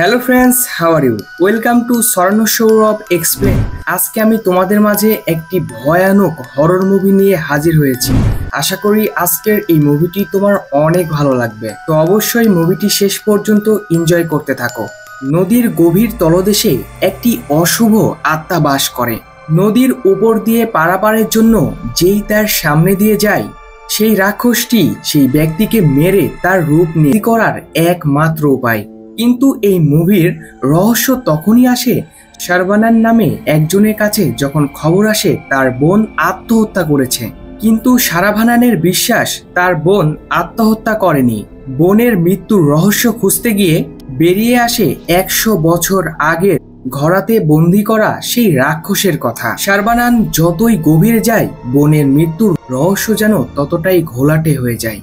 Hello friends, how are you? Welcome to Swarna Sourav explain. আজকে আমি তোমাদের মাঝে একটি ভয়ানক হরর মুভি নিয়ে হাজির হয়েছি। আশা করি আজকের এই মুভিটি তোমার অনেক ভালো লাগবে। তো অবশ্যই মুভিটি শেষ পর্যন্ত এনজয় করতে থাকো। নদীর গভীর তলদেশে একটি অশুভ আত্মা বাস করে। নদীর উপর দিয়ে পারাপারের জন্য যেই তার সামনে দিয়ে যায়, সেই রাক্ষসটি সেই ব্যক্তিকে মেরে তার রূপ নিয়ে করার একমাত্র উপায়। কিন্তু এই মুভির রহস্য তখনই আসে শারবানান নামে একজনের কাছে যখন খবর আসে তার বোন আত্মহত্যা করেছে। কিন্তু শারবানানের বিশ্বাস তার বোন আত্মহত্যা করেনি। বোনের মৃত্যুর রহস্য খুঁজতে গিয়ে বেরিয়ে আসে 100 বছর আগের ঘোড়াতে বন্দি করা সেই রাক্ষসের কথা। শারবানান যতই গভীরে যায়, বোনের মৃত্যুর রহস্য যেন ততটাই ঘোলাটে হয়ে যায়।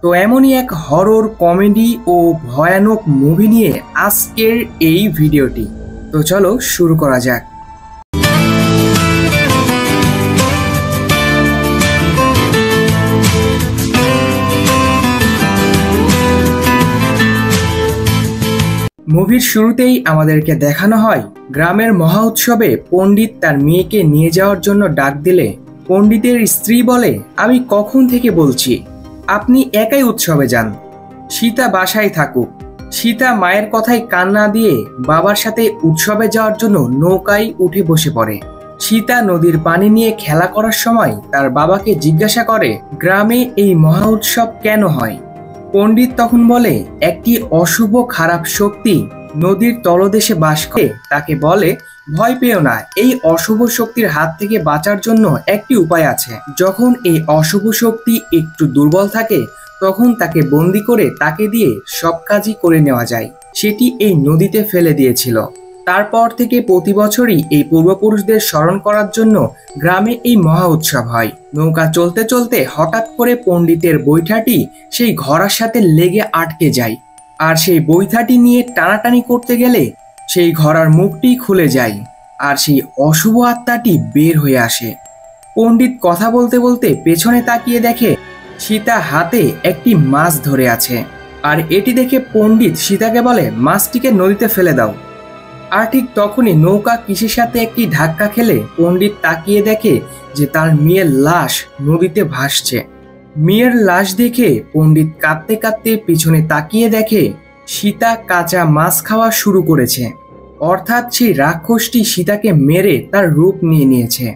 তো এমনই এক হরর কমেডি ও ভয়ানক মুভি নিয়ে আজকের এই ভিডিওটি। তো চলো শুরু করা যাক। মুভির শুরুতেই আমাদেরকে দেখানো হয় গ্রামের মহা উৎসবে পণ্ডিত তার মেয়েকে নিয়ে যাওয়ার জন্য ডাক দিলে পণ্ডিতের স্ত্রী বলে, আমি কখন থেকে বলছি আপনি একাই উৎসবে যান, সীতা বাসায় থাকুক। সীতা মায়ের কথায় কান না দিয়ে বাবার সাথে উৎসবে যাওয়ার জন্য নৌকায় উঠে বসে পড়ে। সীতা নদীর পানি নিয়ে খেলা করার সময় তার বাবাকে জিজ্ঞাসা করে গ্রামে এই মহা উৎসব কেন হয়। পণ্ডিত তখন বলে একটি অশুভ খারাপ শক্তি নদীর তলদেশে বাস করে। তাকে বলে ভয় পেও না, এই অশুভ শক্তির হাত থেকে বাঁচার জন্য একটি উপায় আছে। যখন এই অশুভ শক্তি একটু দুর্বল থাকে তখন তাকে বন্দি করে তাকে দিয়ে সব কাজই করে নেওয়া যায়। সেটি এই নদীতে ফেলে দিয়েছিল। তারপর থেকে প্রতি বছরই এই পূর্বপুরুষদের স্মরণ করার জন্য গ্রামে এই মহা উৎসব হয়। নৌকা চলতে চলতে হঠাৎ করে পণ্ডিতের বৈঠাটি সেই ঘোড়ার সাথে লেগে আটকে যায়। আর সেই বৈঠাটি নিয়ে টানাটানি করতে গেলে সেই ঘোড়ার মুখটি খুলে যায় আর সেই অশুভ আত্মাটি বের হয়ে আসে। পণ্ডিত কথা বলতে বলতে পেছনে তাকিয়ে দেখে সীতা হাতে একটি মাছ ধরে আছে। আর এটি দেখে পণ্ডিত সীতাকে বলে মাছটিকে নদীতে ফেলে দাও। আর ঠিক তখনই নৌকা কিসের সাথে একটি ধাক্কা খেলে পণ্ডিত তাকিয়ে দেখে যে তার মেয়ের লাশ নদীতে ভাসছে। মেয়ের লাশ দেখে পণ্ডিত কাঁদতে কাঁদতে পিছনে তাকিয়ে দেখে সীতা কাঁচা মাছ খাওয়া শুরু করেছে। অর্থাৎ সেই রাক্ষসটি সীতাকে মেরে তার রূপ নিয়ে নিয়েছে।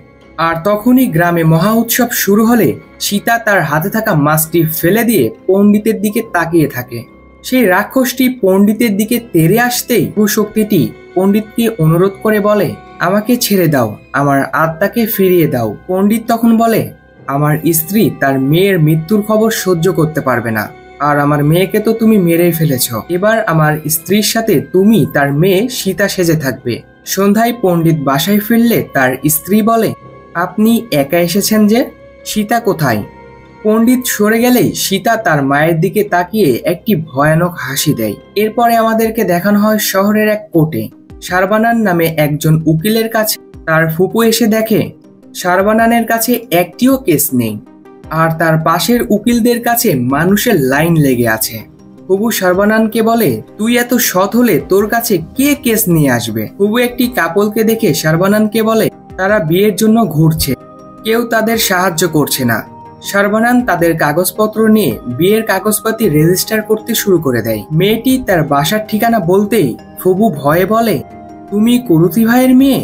আর তখনই গ্রামে মহা উৎসব শুরু হলে সীতা তার হাতে থাকা মাছটি ফেলে দিয়ে পণ্ডিতের দিকে তাকিয়ে থাকে। সেই রাক্ষসটি পণ্ডিতের দিকে তেড়ে আসতেই শক্তিটি পণ্ডিতকে অনুরোধ করে বলে আমাকে ছেড়ে দাও, আমার আত্মাকে ফিরিয়ে দাও। পণ্ডিত তখন বলে আমার স্ত্রী তার মেয়ের মৃত্যুর খবর সহ্য করতে পারবে না, আর আমার মেয়েকে তো তুমি মেরেই ফেলেছ। এবার আমার স্ত্রীর সাথে তুমি তার মেয়ে সীতা সেজে থাকবে। সন্ধ্যায় পণ্ডিত বাসায় ফিরলে তার স্ত্রী বলে আপনি একা এসেছেন যে, সীতা কোথায়? পণ্ডিত সরে গেলেই সীতা তার মায়ের দিকে তাকিয়ে একটি ভয়ানক হাসি দেয়। এরপরে আমাদেরকে দেখানো হয় শহরের এক কোর্টে শারবানান নামে একজন উকিলের কাছে তার ফুপু এসে দেখে শারবানানের কাছে একটিও কেস নেই, আর তার পাশের উকিলদের কাছে মানুষের লাইন লেগে আছে। ফুপু শারবানানকে বলে তুই এত সৎ হলে তোর কাছে কে কেস নিয়ে আসবে? ফুপু একটি কাপলকে দেখে শারবানানকে বলে তারা বিয়ের জন্য ঘুরছে, কেউ তাদের সাহায্য করছে না। শারবানান তাদের কাগজপত্র নিয়ে বিয়ের কাগজপাতি রেজিস্টার করতে শুরু করে দেয়। মেয়েটি তার বাসার ঠিকানা বলতেই ফুবু ভয়ে বলে তুমি কুরুতি ভাইয়ের মেয়ে?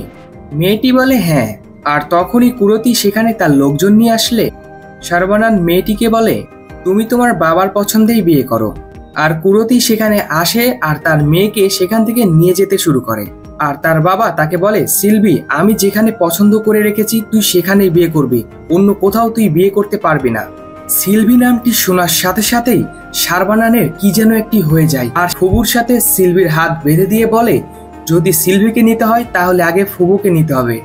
মেয়েটি বলে হ্যাঁ। আর তখনই কুরতি সেখানে তার লোকজন নিয়ে আসলে শারবানান মেয়েটিকে বলে তুমি তোমার বাবার পছন্দেই বিয়ে করো। আর কুরতি সেখানে আসে আর তার মেয়েকে সেখান থেকে নিয়ে যেতে শুরু করে। আর তার বাবা তাকে বলে সিলভি, আমি যেখানে পছন্দ করে রেখেছি তুই সেখানেই বিয়ে করবি, অন্য কোথাও তুই বিয়ে করতে পারবি না। সিলভি নামটি শোনার সাথে সাথেই শারবানানের কি যেন একটি হয়ে যায়। আর ফুবুর সাথে সিলভির হাত বেঁধে দিয়ে বলে যদি সিলভিকে নিতে হয় তাহলে আগে ফুবুকে নিতে হবে।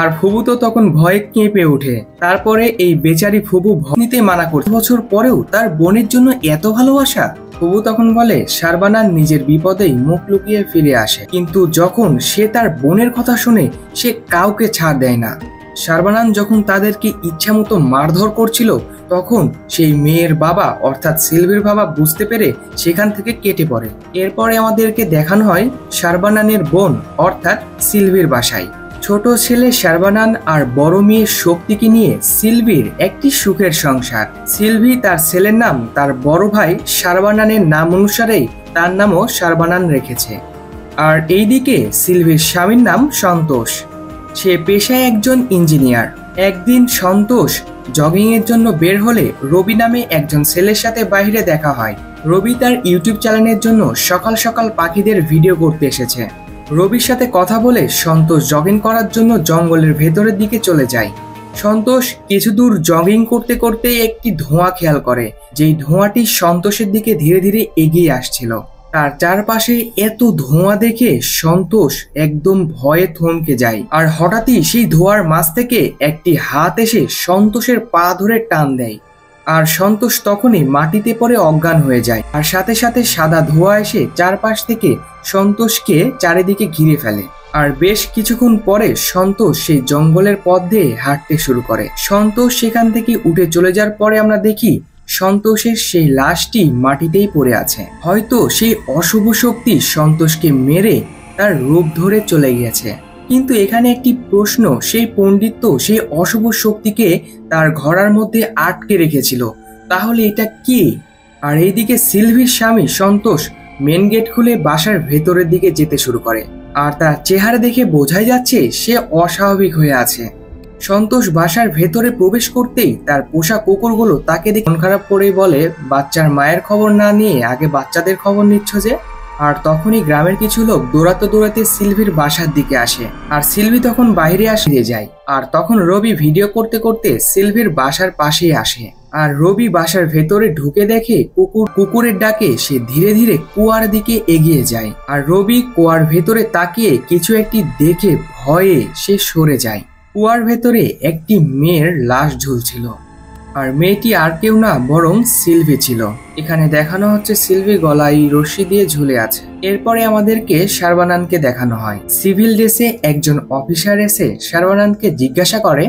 আর ফুবু তো তখন ভয়ে কেঁপে ওঠে। তারপরে এই বেচারি ফুবু ভয় নিতে মানা করে। বছর পরেও তার বোনের জন্য এত ভালোবাসা। ফুবু তখন বলে শারবানান নিজের বিপদেই মুখ লুকিয়ে ফিরে আসে, কিন্তু যখন সে তার বোনের কথা শুনে সে কাউকে ছাড় দেয় না। শারবানান যখন তাদেরকে ইচ্ছামতো মারধর করছিল তখন সেই মেয়ের বাবা অর্থাৎ সিলভির বাবা বুঝতে পেরে সেখান থেকে কেটে পড়ে। এরপরে আমাদেরকে দেখানো হয় শারবানানের বোন অর্থাৎ সিলভির বাসায়। ছোট ছেলে শারবানান আর বড় মেয়ে শক্তিকে নিয়ে সিলভির একটি সুখের সংসার। সিলভি তার ছেলের নাম তার বড় ভাই শারবানানের নাম অনুসারেই তার নামও শারবানান রেখেছে। আর এইদিকে সিলভির স্বামীর নাম সন্তোষ, সে পেশায় একজন ইঞ্জিনিয়ার। একদিন সন্তোষ জগিং এর জন্য বের হলে রবি নামে একজন ছেলের সাথে বাইরে দেখা হয়। রবি তার ইউটিউব চ্যানেলের জন্য সকাল সকাল পাখিদের ভিডিও করতে এসেছে। রবির সাথে কথা বলে সন্তোষ জগিং করার জন্য জঙ্গলের ভেতরের দিকে চলে যায়। সন্তোষ কিছু দূর জগিং করতে করতে একটি ধোঁয়া খেয়াল করে, যেই ধোঁয়াটি সন্তোষের দিকে ধীরে ধীরে এগিয়ে আসছিল। তার চারপাশে এত ধোঁয়া দেখে সন্তোষ একদম ভয়ে থমকে যায়। আর হঠাৎই সেই ধোঁয়ার মাঝ থেকে একটি হাত এসে সন্তোষের পা ধরে টান দেয়, আর সন্তোষ তখনই মাটিতে পড়ে অজ্ঞান হয়ে যায়। আর সাথে সাথে সাদা ধোঁয়া এসে চারপাশ থেকে সন্তোষকে চারিদিকে ঘিরে ফেলে। আর বেশ কিছুক্ষণ পরে সন্তোষ সেই জঙ্গলের পথ দিয়ে হাঁটতে শুরু করে। সন্তোষ সেখান থেকে উঠে চলে যাওয়ার পরে আমরা দেখি সন্তোষের সেই লাশটি মাটিতেই পড়ে আছে। হয়তো সেই অশুভ শক্তি সন্তোষকে মেরে তার রূপ ধরে চলে গিয়েছে। কিন্তু এখানে একটি প্রশ্ন, সেই পণ্ডিত তো সেই অশুভ শক্তিকে তার ঘোড়ার মধ্যে আটকে রেখেছিল, তাহলে এটা কি? আর এইদিকে সিলভির স্বামী সন্তোষ মেন গেট খুলে বাসার ভেতরের দিকে যেতে শুরু করে। আর তার চেহারা দেখে বোঝাই যাচ্ছে সে অস্বাভাবিক হয়ে আছে। সন্তোষ বাসার ভেতরে প্রবেশ করতেই তার পোষা কুকুরগুলো তাকে দেখে মন খারাপ করেই বলে, বাচ্চার মায়ের খবর না নিয়ে আগে বাচ্চাদের খবর নিচ্ছ যে? আর তখনই গ্রামের কিছু লোক দৌড়াতে দৌড়াতে সিলভির বাসার দিকে আসে। আর সিলভি তখন বাইরে আসিয়ে যায়। আর তখন রবি ভিডিও করতে করতে সিলভির বাসার পাশেই আসে। আর রবি বাসার ভেতরে ঢুকে দেখে কুকুরের ডাকে সে ধীরে ধীরে কুয়ার দিকে এগিয়ে যায়। আর রবি কুয়ার ভেতরে তাকিয়ে কিছু একটি দেখে ভয়ে সে সরে যায়। কুয়ার ভেতরে একটি মেয়ের লাশ ঝুলছিল, আর মেয়েটি আর কেউ না বরং সিলভি ছিল। এখানে দেখানো হচ্ছে সিলভি গলায় রশি দিয়ে ঝুলে আছে। এরপরে আমাদেরকে শারবানানকে দেখানো হয়। সিভিল ড্রেসে একজন অফিসার এসে শারবানানকে জিজ্ঞাসা করে,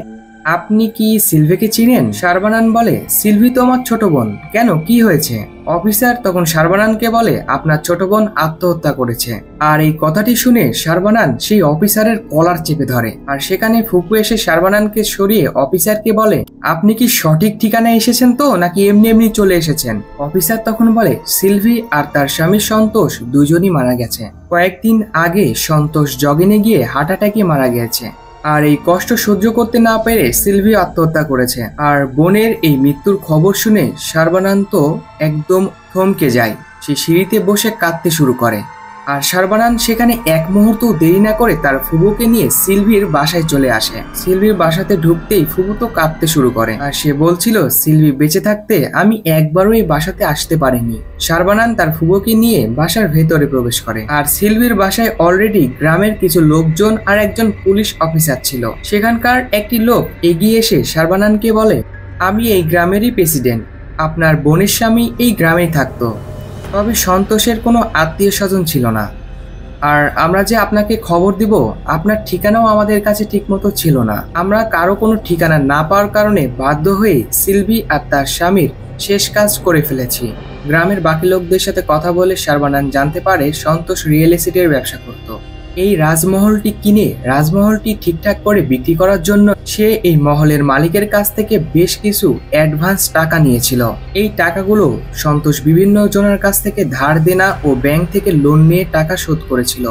আপনি কি সিলভিকে চিনেন? শারবানান বলে, সিলভি তো আমার ছোট বোন। কেন, কি হয়েছে? অফিসার তখন শারবানানকে বলে, আপনার ছোট বোন আত্মহত্যা করেছে। আর এই কথাটি শুনে শারবানান সেই অফিসারের কলার চেপে ধরে। আর সেখানে ফুপু এসে শারবানানকে সরিয়ে অফিসারকে বলে, আপনি কি সঠিক ঠিকানায় এসেছেন তো, নাকি এমনি এমনি চলে এসেছেন? অফিসার তখন বলে, সিলভি আর তার স্বামী সন্তোষ দুজনই মারা গেছে। কয়েকদিন আগে সন্তোষ জগিংয়ে গিয়ে হার্ট অ্যাটাকে মারা গেছে। আর এই কষ্ট সহ্য করতে না পেরে সিলভি আত্মহত্যা করেছে। আর বোনের এই মৃত্যুর খবর শুনে শারবানান তো একদম থমকে যায়। সে সিঁড়িতে বসে কাঁদতে শুরু করে। আর শারবানান সেখানে এক মুহূর্ত দেরি না করে তার ফুবুকে নিয়ে সিলভির বাসায় চলে আসে। সিলভির বাসাতে ঢুকতেই ফুবু তো কাঁদতে শুরু করে। আর সে বলছিল, সিলভি বেঁচে থাকতে আমি একবারও এই বাসাতে আসতে পারিনি। শারবানান তার ফুবুকে নিয়ে বাসার ভেতরে প্রবেশ করে। আর সিলভির বাসায় অলরেডি গ্রামের কিছু লোকজন আর একজন পুলিশ অফিসার ছিল। সেখানকার একটি লোক এগিয়ে এসে শারবানানকে বলে, আমি এই গ্রামেরই প্রেসিডেন্ট। আপনার বোনের স্বামী এই গ্রামেই থাকতো, তবে সন্তোষের কোনো আত্মীয় স্বজন ছিল না। আর আমরা যে আপনাকে খবর দিব, আপনার ঠিকানাও আমাদের কাছে ঠিকমতো ছিল না। আমরা কারো কোনো ঠিকানা না পাওয়ার কারণে বাধ্য হয়ে সিলভি আর তার স্বামীর শেষ কাজ করে ফেলেছি। গ্রামের বাকি লোকদের সাথে কথা বলে শারবানান জানতে পারে সন্তোষ রিয়েল এস্টেটের ব্যবসা করত। এই রাজমহলটি কিনে রাজমহলটি ঠিকঠাক করে বিক্রি করার জন্য সে এই মহলের মালিকের কাছ থেকে বেশ কিছু অ্যাডভান্স টাকা নিয়েছিল। এই টাকাগুলো সন্তোষ বিভিন্ন জনের কাছ থেকে ধার দেনা ও ব্যাংক থেকে লোন নিয়ে টাকা শোধ করেছিল।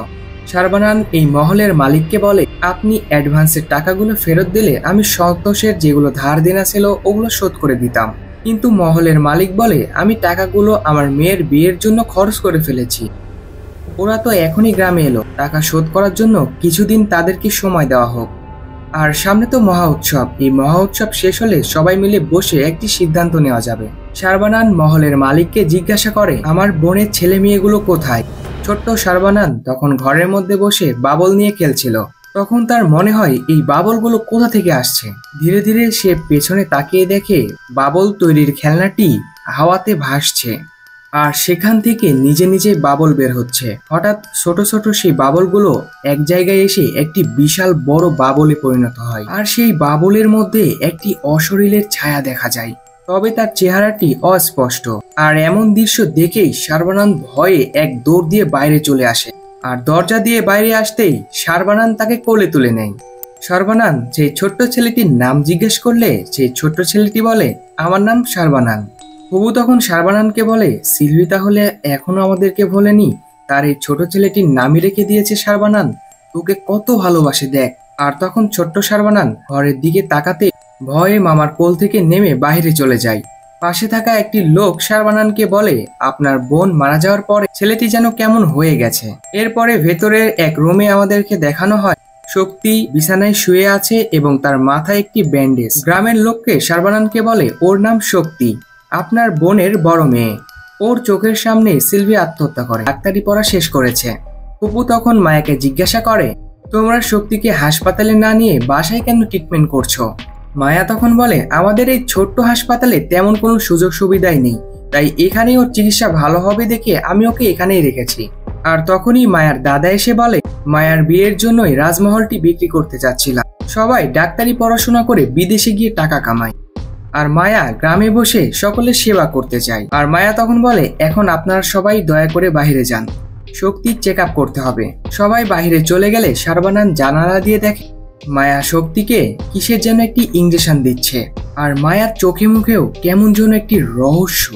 শারবানান এই মহলের মালিককে বলে, আপনি অ্যাডভান্সের টাকাগুলো ফেরত দিলে আমি সন্তোষের যেগুলো ধার দেনা ছিল ওগুলো শোধ করে দিতাম। কিন্তু মহলের মালিক বলে, আমি টাকাগুলো আমার মেয়ের বিয়ের জন্য খরচ করে ফেলেছি। ওরা তো এখনই গ্রামে এলো, টাকা শোধ করার জন্য কিছুদিন তাদেরকে সময় দেওয়া হোক। আর সামনে তো মহা উৎসব, এই মহা উৎসব শেষ হলে সবাই মিলে বসে একটি সিদ্ধান্ত নেওয়া যাবে। শারবানান মহলের মালিককে জিজ্ঞাসা করে, আমার বোনের ছেলে মেয়েগুলো কোথায়? ছোট্ট শারবানান তখন ঘরের মধ্যে বসে বাবল নিয়ে খেলছিল। তখন তার মনে হয় এই বাবলগুলো কোথা থেকে আসছে। ধীরে ধীরে সে পেছনে তাকিয়ে দেখে বাবল তৈরির খেলনাটি হাওয়াতে ভাসছে। আর সেখান থেকে নিজে নিজে বাবল বের হচ্ছে। হঠাৎ ছোট ছোট সেই বাবলগুলো এক জায়গায় এসে একটি বিশাল বড় বাবলে পরিণত হয়। আর সেই বাবলের মধ্যে একটি অশরীরের ছায়া দেখা যায়, তবে তার চেহারাটি অস্পষ্ট। আর এমন দৃশ্য দেখেই শারবানান ভয়ে এক দৌড় দিয়ে বাইরে চলে আসে। আর দরজা দিয়ে বাইরে আসতেই শারবানান তাকে কোলে তুলে নেয়। শারবানান সেই ছোট্ট ছেলেটির নাম জিজ্ঞেস করলে সেই ছোট্ট ছেলেটি বলে, আমার নাম শারবানান। ফুবু তখন শারবানানকে বলে, সিলভি তাহলে এখনো আমাদেরকে বলেনি তার এই ছোট ছেলেটির নামই রেখে দিয়েছে শারবানান, তোকে কত ভালোবাসে দেখ। আর তখন ছোট্ট শারবানান ঘরের দিকে তাকাতে ভয়ে মামার কোল থেকে নেমে বাইরে চলে যায়। পাশে থাকা একটি লোক শারবানানকে বলে, আপনার বোন মারা যাওয়ার পরে ছেলেটি যেন কেমন হয়ে গেছে। এরপরে ভেতরের এক রুমে আমাদেরকে দেখানো হয় শক্তি বিছানায় শুয়ে আছে এবং তার মাথায় একটি ব্যান্ডেজ। গ্রামের লোককে শারবানানকে বলে, ওর নাম শক্তি, আপনার বোনের বড় মেয়ে। ওর চোখের সামনে সিলভি আত্মহত্যা করে, ডাক্তারি পড়া শেষ করেছে। ফুপু তখন মায়াকে জিজ্ঞাসা করে, তোমরা শক্তিকে হাসপাতালে না নিয়ে বাসায় কেন ট্রিটমেন্ট করছো? মায়া তখন বলে, আমাদের এই ছোট্ট হাসপাতালে তেমন কোনো সুযোগ সুবিধাই নেই, তাই এখানেই ওর চিকিৎসা ভালো হবে দেখে আমি ওকে এখানেই রেখেছি। আর তখনই মায়ার দাদা এসে বলে, মায়ার বিয়ের জন্যই রাজমহলটি বিক্রি করতে চাচ্ছিলাম। সবাই ডাক্তারি পড়াশোনা করে বিদেশে গিয়ে টাকা কামায়, আর মায়া গ্রামে বসে সকলের সেবা করতে চায়। আর মায়া তখন বলে, এখন আপনারা সবাই দয়া করে বাইরে যান, শক্তির চেক আপ করতে হবে। সবাই বাইরে চলে গেলে শারবানান জানালা দিয়ে দেখে মায়া শক্তিকে কিসের যেন একটি ইঞ্জেকশন দিচ্ছে। আর মায়ার চোখে মুখেও কেমন যেন একটি রহস্য।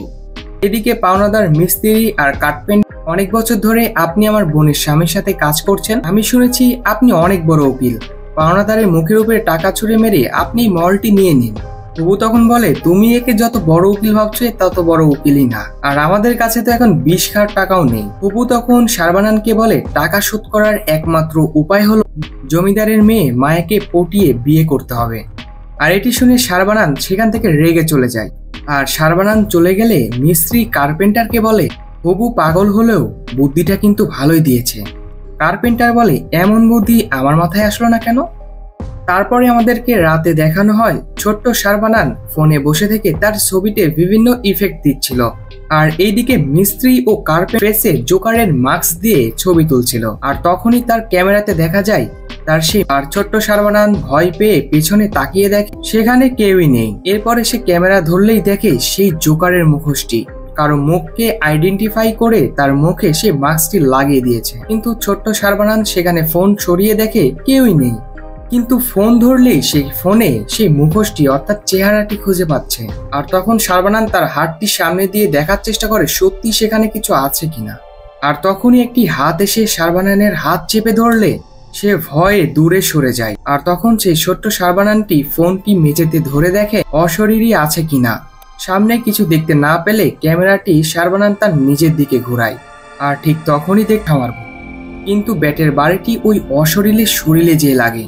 এদিকে পাওনাদার মিস্ত্রি আর কাঠপেন্ট, অনেক বছর ধরে আপনি আমার বোনের স্বামীর সাথে কাজ করছেন, আমি শুনেছি আপনি অনেক বড় উকিল। পাওনাদারের মুখের উপরে টাকা ছুঁড়ে মেরে আপনি মলটি নিয়ে নিন। তবু তখন বলে, তুমি একে যত বড় উকিল ভাবছো তত বড় উকিলই না, আর আমাদের কাছে তো এখন 20 লাখ টাকাও নেই। তবু তখন শারবানানকে বলে, টাকা শোধ করার একমাত্র উপায় হলো জমিদারের মেয়ে মায়াকে পটিয়ে বিয়ে করতে হবে। আর এটি শুনে শারবানান সেখান থেকে রেগে চলে যায়। আর শারবানান চলে গেলে মিস্ত্রি কার্পেন্টারকে বলে, তবু পাগল হলেও বুদ্ধিটা কিন্তু ভালোই দিয়েছে। কার্পেন্টার বলে, এমন বুদ্ধি আমার মাথায় আসলো না কেন? তারপরে আমাদেরকে রাতে দেখানো হয় ছোট্ট শারবানান ফোনে বসে থেকে তার ছবিতে বিভিন্ন ইফেক্ট দিচ্ছিল। আর এইদিকে মিস্ত্রি ও কার্পেন্টার জোকারের মাস্ক দিয়ে ছবি তুলছিল। আর তখনই তার ক্যামেরাতে দেখা যায় তার আর ছোট্ট শারবানান ভয় পেয়ে পেছনে তাকিয়ে দেখে সেখানে কেউই নেই। এরপরে সে ক্যামেরা ধরলেই দেখে সেই জোকারের মুখোশটি, কারো মুখকে আইডেন্টিফাই করে তার মুখে সে মাস্কটি লাগিয়ে দিয়েছে। কিন্তু ছোট্ট শারবানান সেখানে ফোন সরিয়ে দেখে কেউই নেই, কিন্তু ফোন ধরলেই সেই ফোনে সেই মুখোশটি অর্থাৎ চেহারাটি খুঁজে পাচ্ছে। আর তখন শারবানান তার হাতটি সামনে দিয়ে দেখার চেষ্টা করে সত্যি সেখানে কিছু আছে কিনা। আর তখনই একটি হাত এসে শারবানানের হাত চেপে ধরলে সে ভয়ে দূরে সরে যায়। আর তখন সেই ছোট্ট শারবানানটি ফোনটি মেঝেতে ধরে দেখে অশরীরই আছে কিনা। সামনে কিছু দেখতে না পেলে ক্যামেরাটি শারবানান তার নিজের দিকে ঘোরায়। আর ঠিক তখনই দেখে মারব, কিন্তু ব্যাটের বাড়িটি ওই অশরীরের শরীরে যেয়ে লাগে।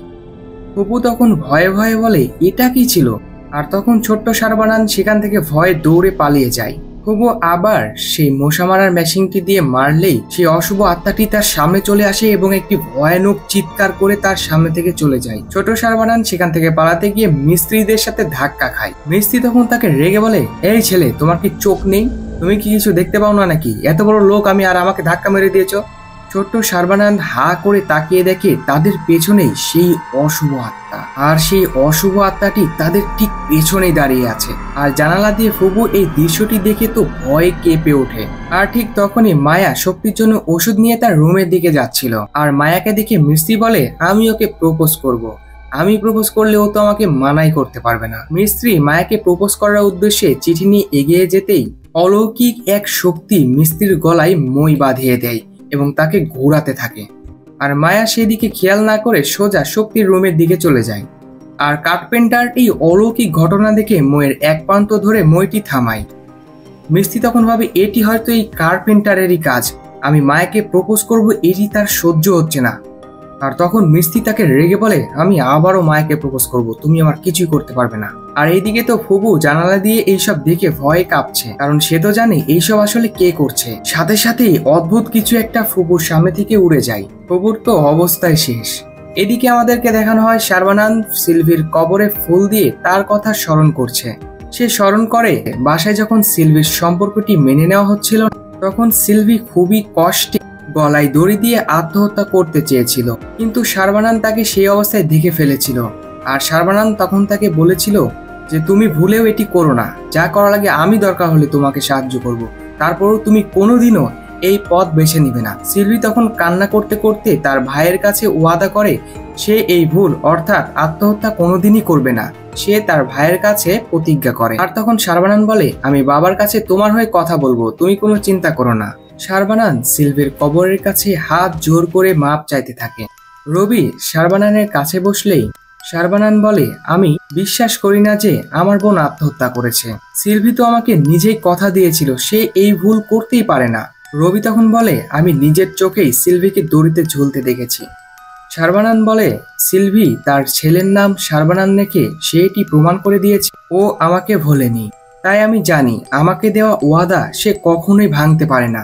ফুপু তখন ভয়ে ভয়ে বলে, এটা কি ছিল? আর তখন ছোট্ট শারবানান সেখান থেকে ভয়ে দৌড়ে পালিয়ে যায়। ফুপু আবার সেই মশা মারার মেশিনটি দিয়ে মারলেই সেই অশুভ আত্মাটি তার সামনে চলে আসে এবং একটি ভয়ানক চিৎকার করে তার সামনে থেকে চলে যায়। ছোট শারবানান সেখান থেকে পালাতে গিয়ে মিস্ত্রিদের সাথে ধাক্কা খায়। মিস্ত্রি তখন তাকে রেগে বলে, এই ছেলে, তোমার কি চোখ নেই? তুমি কি কিছু দেখতে পাও না নাকি? এত বড় লোক আমি, আর আমাকে ধাক্কা মেরে দিয়েছো। ছোট্ট শারবানান হা করে তাকিয়ে দেখে তাদের পেছনেই সেই অশুভ আত্মা। আর সেই অশুভ আত্মাটি তাদের ঠিক পেছনেই দাঁড়িয়ে আছে। আর জানালা দিয়ে ফুবু এই দৃশ্যটি দেখে তো ভয়ে কেঁপে ওঠে। আর ঠিক তখনই মায়া শক্তির জন্য ওষুধ নিয়ে তার রুমের দিকে যাচ্ছিল। আর মায়াকে দেখে মিস্ত্রি বলে, আমি ওকে প্রপোজ করব। আমি প্রপোজ করলে ও তো আমাকে মানাই করতে পারবে না। মিস্ত্রি মায়াকে প্রপোজ করার উদ্দেশ্যে চিঠি নিয়ে এগিয়ে যেতেই অলৌকিক এক শক্তি মিস্ত্রির গলায় মই বাঁধিয়ে দেয় এবং তাকে ঘোরাতে থাকে। আর মায়া সেদিকে খেয়াল না করে সোজা শক্তির রুমের দিকে চলে যায়। আর কার্পেন্টার এই অলৌকিক ঘটনা দেখে মইয়ের এক প্রান্ত ধরে মইটি থামায়। মিস্ত্রি তখন ভাবে এটি হয়তো এই কার্পেন্টারেরই কাজ, আমি মায়াকে প্রপোজ করব, এটি তার সহ্য হচ্ছে না। আর তখন মিস্ত্রি তাকে রেগে বলে, আমি আবারও মায়াকে প্রপোজ করব, তুমি আমার কিছুই করতে পারবে না। আর এইদিকে তো ফুবু জানালা দিয়ে এইসব দেখে ভয়ে কাঁপছে, কারণ সে তো জানে এইসব আসলে কে করছে। সাথে সাথেই অদ্ভুত কিছু একটা ফুবুর সামনে থেকে উড়ে যায়। ফুবুর তো অবস্থায় শেষ। এদিকে আমাদেরকে দেখানো হয় শারবানান সিলভির কবরে ফুল দিয়ে তার কথা স্মরণ করছে। সে স্মরণ করে বাসায় যখন সিলভির সম্পর্কটি মেনে নেওয়া হচ্ছিল তখন সিলভি খুবই কষ্টে গলায় দড়ি দিয়ে আত্মহত্যা করতে চেয়েছিল, কিন্তু শারবানান তাকে সেই অবস্থায় দেখে ফেলেছিল। আর শারবানান তখন তাকে বলেছিল যে তুমি ভুলেও এটি করো না, যা করা লাগে আমি দরকার হলে তোমাকে সাহায্য করব, তারপরও তুমি কোনোদিনও এই পথ বেছে নিবে না। সিলভি তখন কান্না করতে করতে তার ভাইয়ের কাছে ওয়াদা করে সে এই ভুল অর্থাৎ আত্মহত্যা কোনোদিনই করবে না। সে তার ভাইয়ের কাছে প্রতিজ্ঞা করে। আর তখন শারবানান বলে আমি বাবার কাছে তোমার হয়ে কথা বলবো, তুমি কোনো চিন্তা করো না। শারবানান সিলভির কবরের কাছে হাত জোর করে মাপ চাইতে থাকে। রবি শারবানানের কাছে বসলেই শারবানান বলে আমি বিশ্বাস করি না যে আমার বোন আত্মহত্যা করেছে। সিলভি তো আমাকে নিজেই কথা দিয়েছিল সে এই ভুল করতেই পারে না। রবি তখন বলে আমি নিজের চোখেই সিলভিকে দড়িতে ঝুলতে দেখেছি। শারবানান বলে সিলভি তার ছেলের নাম শারবানান রেখে সে এটি প্রমাণ করে দিয়েছে, ও আমাকে ভোলেনি। তাই আমি জানি আমাকে দেওয়া ওয়াদা সে কখনোই ভাঙতে পারে না।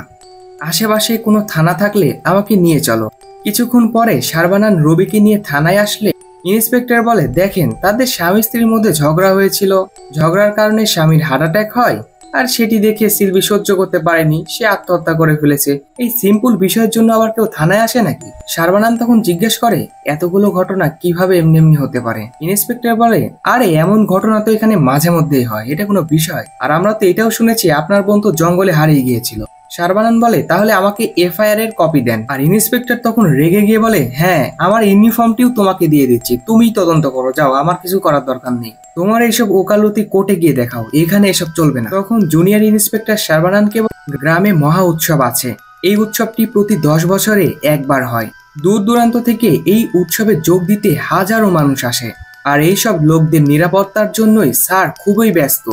আশেপাশে কোনো থানা থাকলে আমাকে নিয়ে চলো। কিছুক্ষণ পরে শারবানান রবিকে নিয়ে থানায় আসলে ইন্সপেক্টর বলে দেখেন তাদের স্বামী স্ত্রীর মধ্যে ঝগড়া হয়েছিল, ঝগড়ার কারণে স্বামীর হার্ট অ্যাটাক হয় আর সেটি দেখে সিলভি সহ্য করতে পারেনি, সে আত্মহত্যা করে ফেলেছে। এই সিম্পল বিষয়ের জন্য আবার কেউ থানায় আসে নাকি? শারবানান তখন জিজ্ঞেস করে এতগুলো ঘটনা কিভাবে এমনি এমনি হতে পারে? ইন্সপেক্টর বলে আরে এমন ঘটনা তো এখানে মাঝে মধ্যেই হয়, এটা কোনো বিষয়। আর আমরা তো এটাও শুনেছি আপনার বোন তো জঙ্গলে হারিয়ে গিয়েছিল। শারবানান বলে তাহলে আমাকে এফআইআর এর কপি দেন। আর ইন্সপেক্টর তখন রেগে গিয়ে বলে হ্যাঁ আমার ইউনিফর্মটিও তোমাকে দিয়ে দিচ্ছি, তুমিই তদন্ত করো, যাও, আমার কিছু করার দরকার নেই। তোমার এইসব ওকালতি কোর্টে গিয়ে দেখাও, এখানে এসব চলবে না। তখন জুনিয়র ইন্সপেক্টর শারবানানকে গ্রামে মহা উৎসব আছে, এই উৎসবটি প্রতি 10 বছরে একবার হয়। দূর দূরান্ত থেকে এই উৎসবে যোগ দিতে হাজারো মানুষ আসে, আর এইসব লোকদের নিরাপত্তার জন্যই স্যার খুবই ব্যস্ত।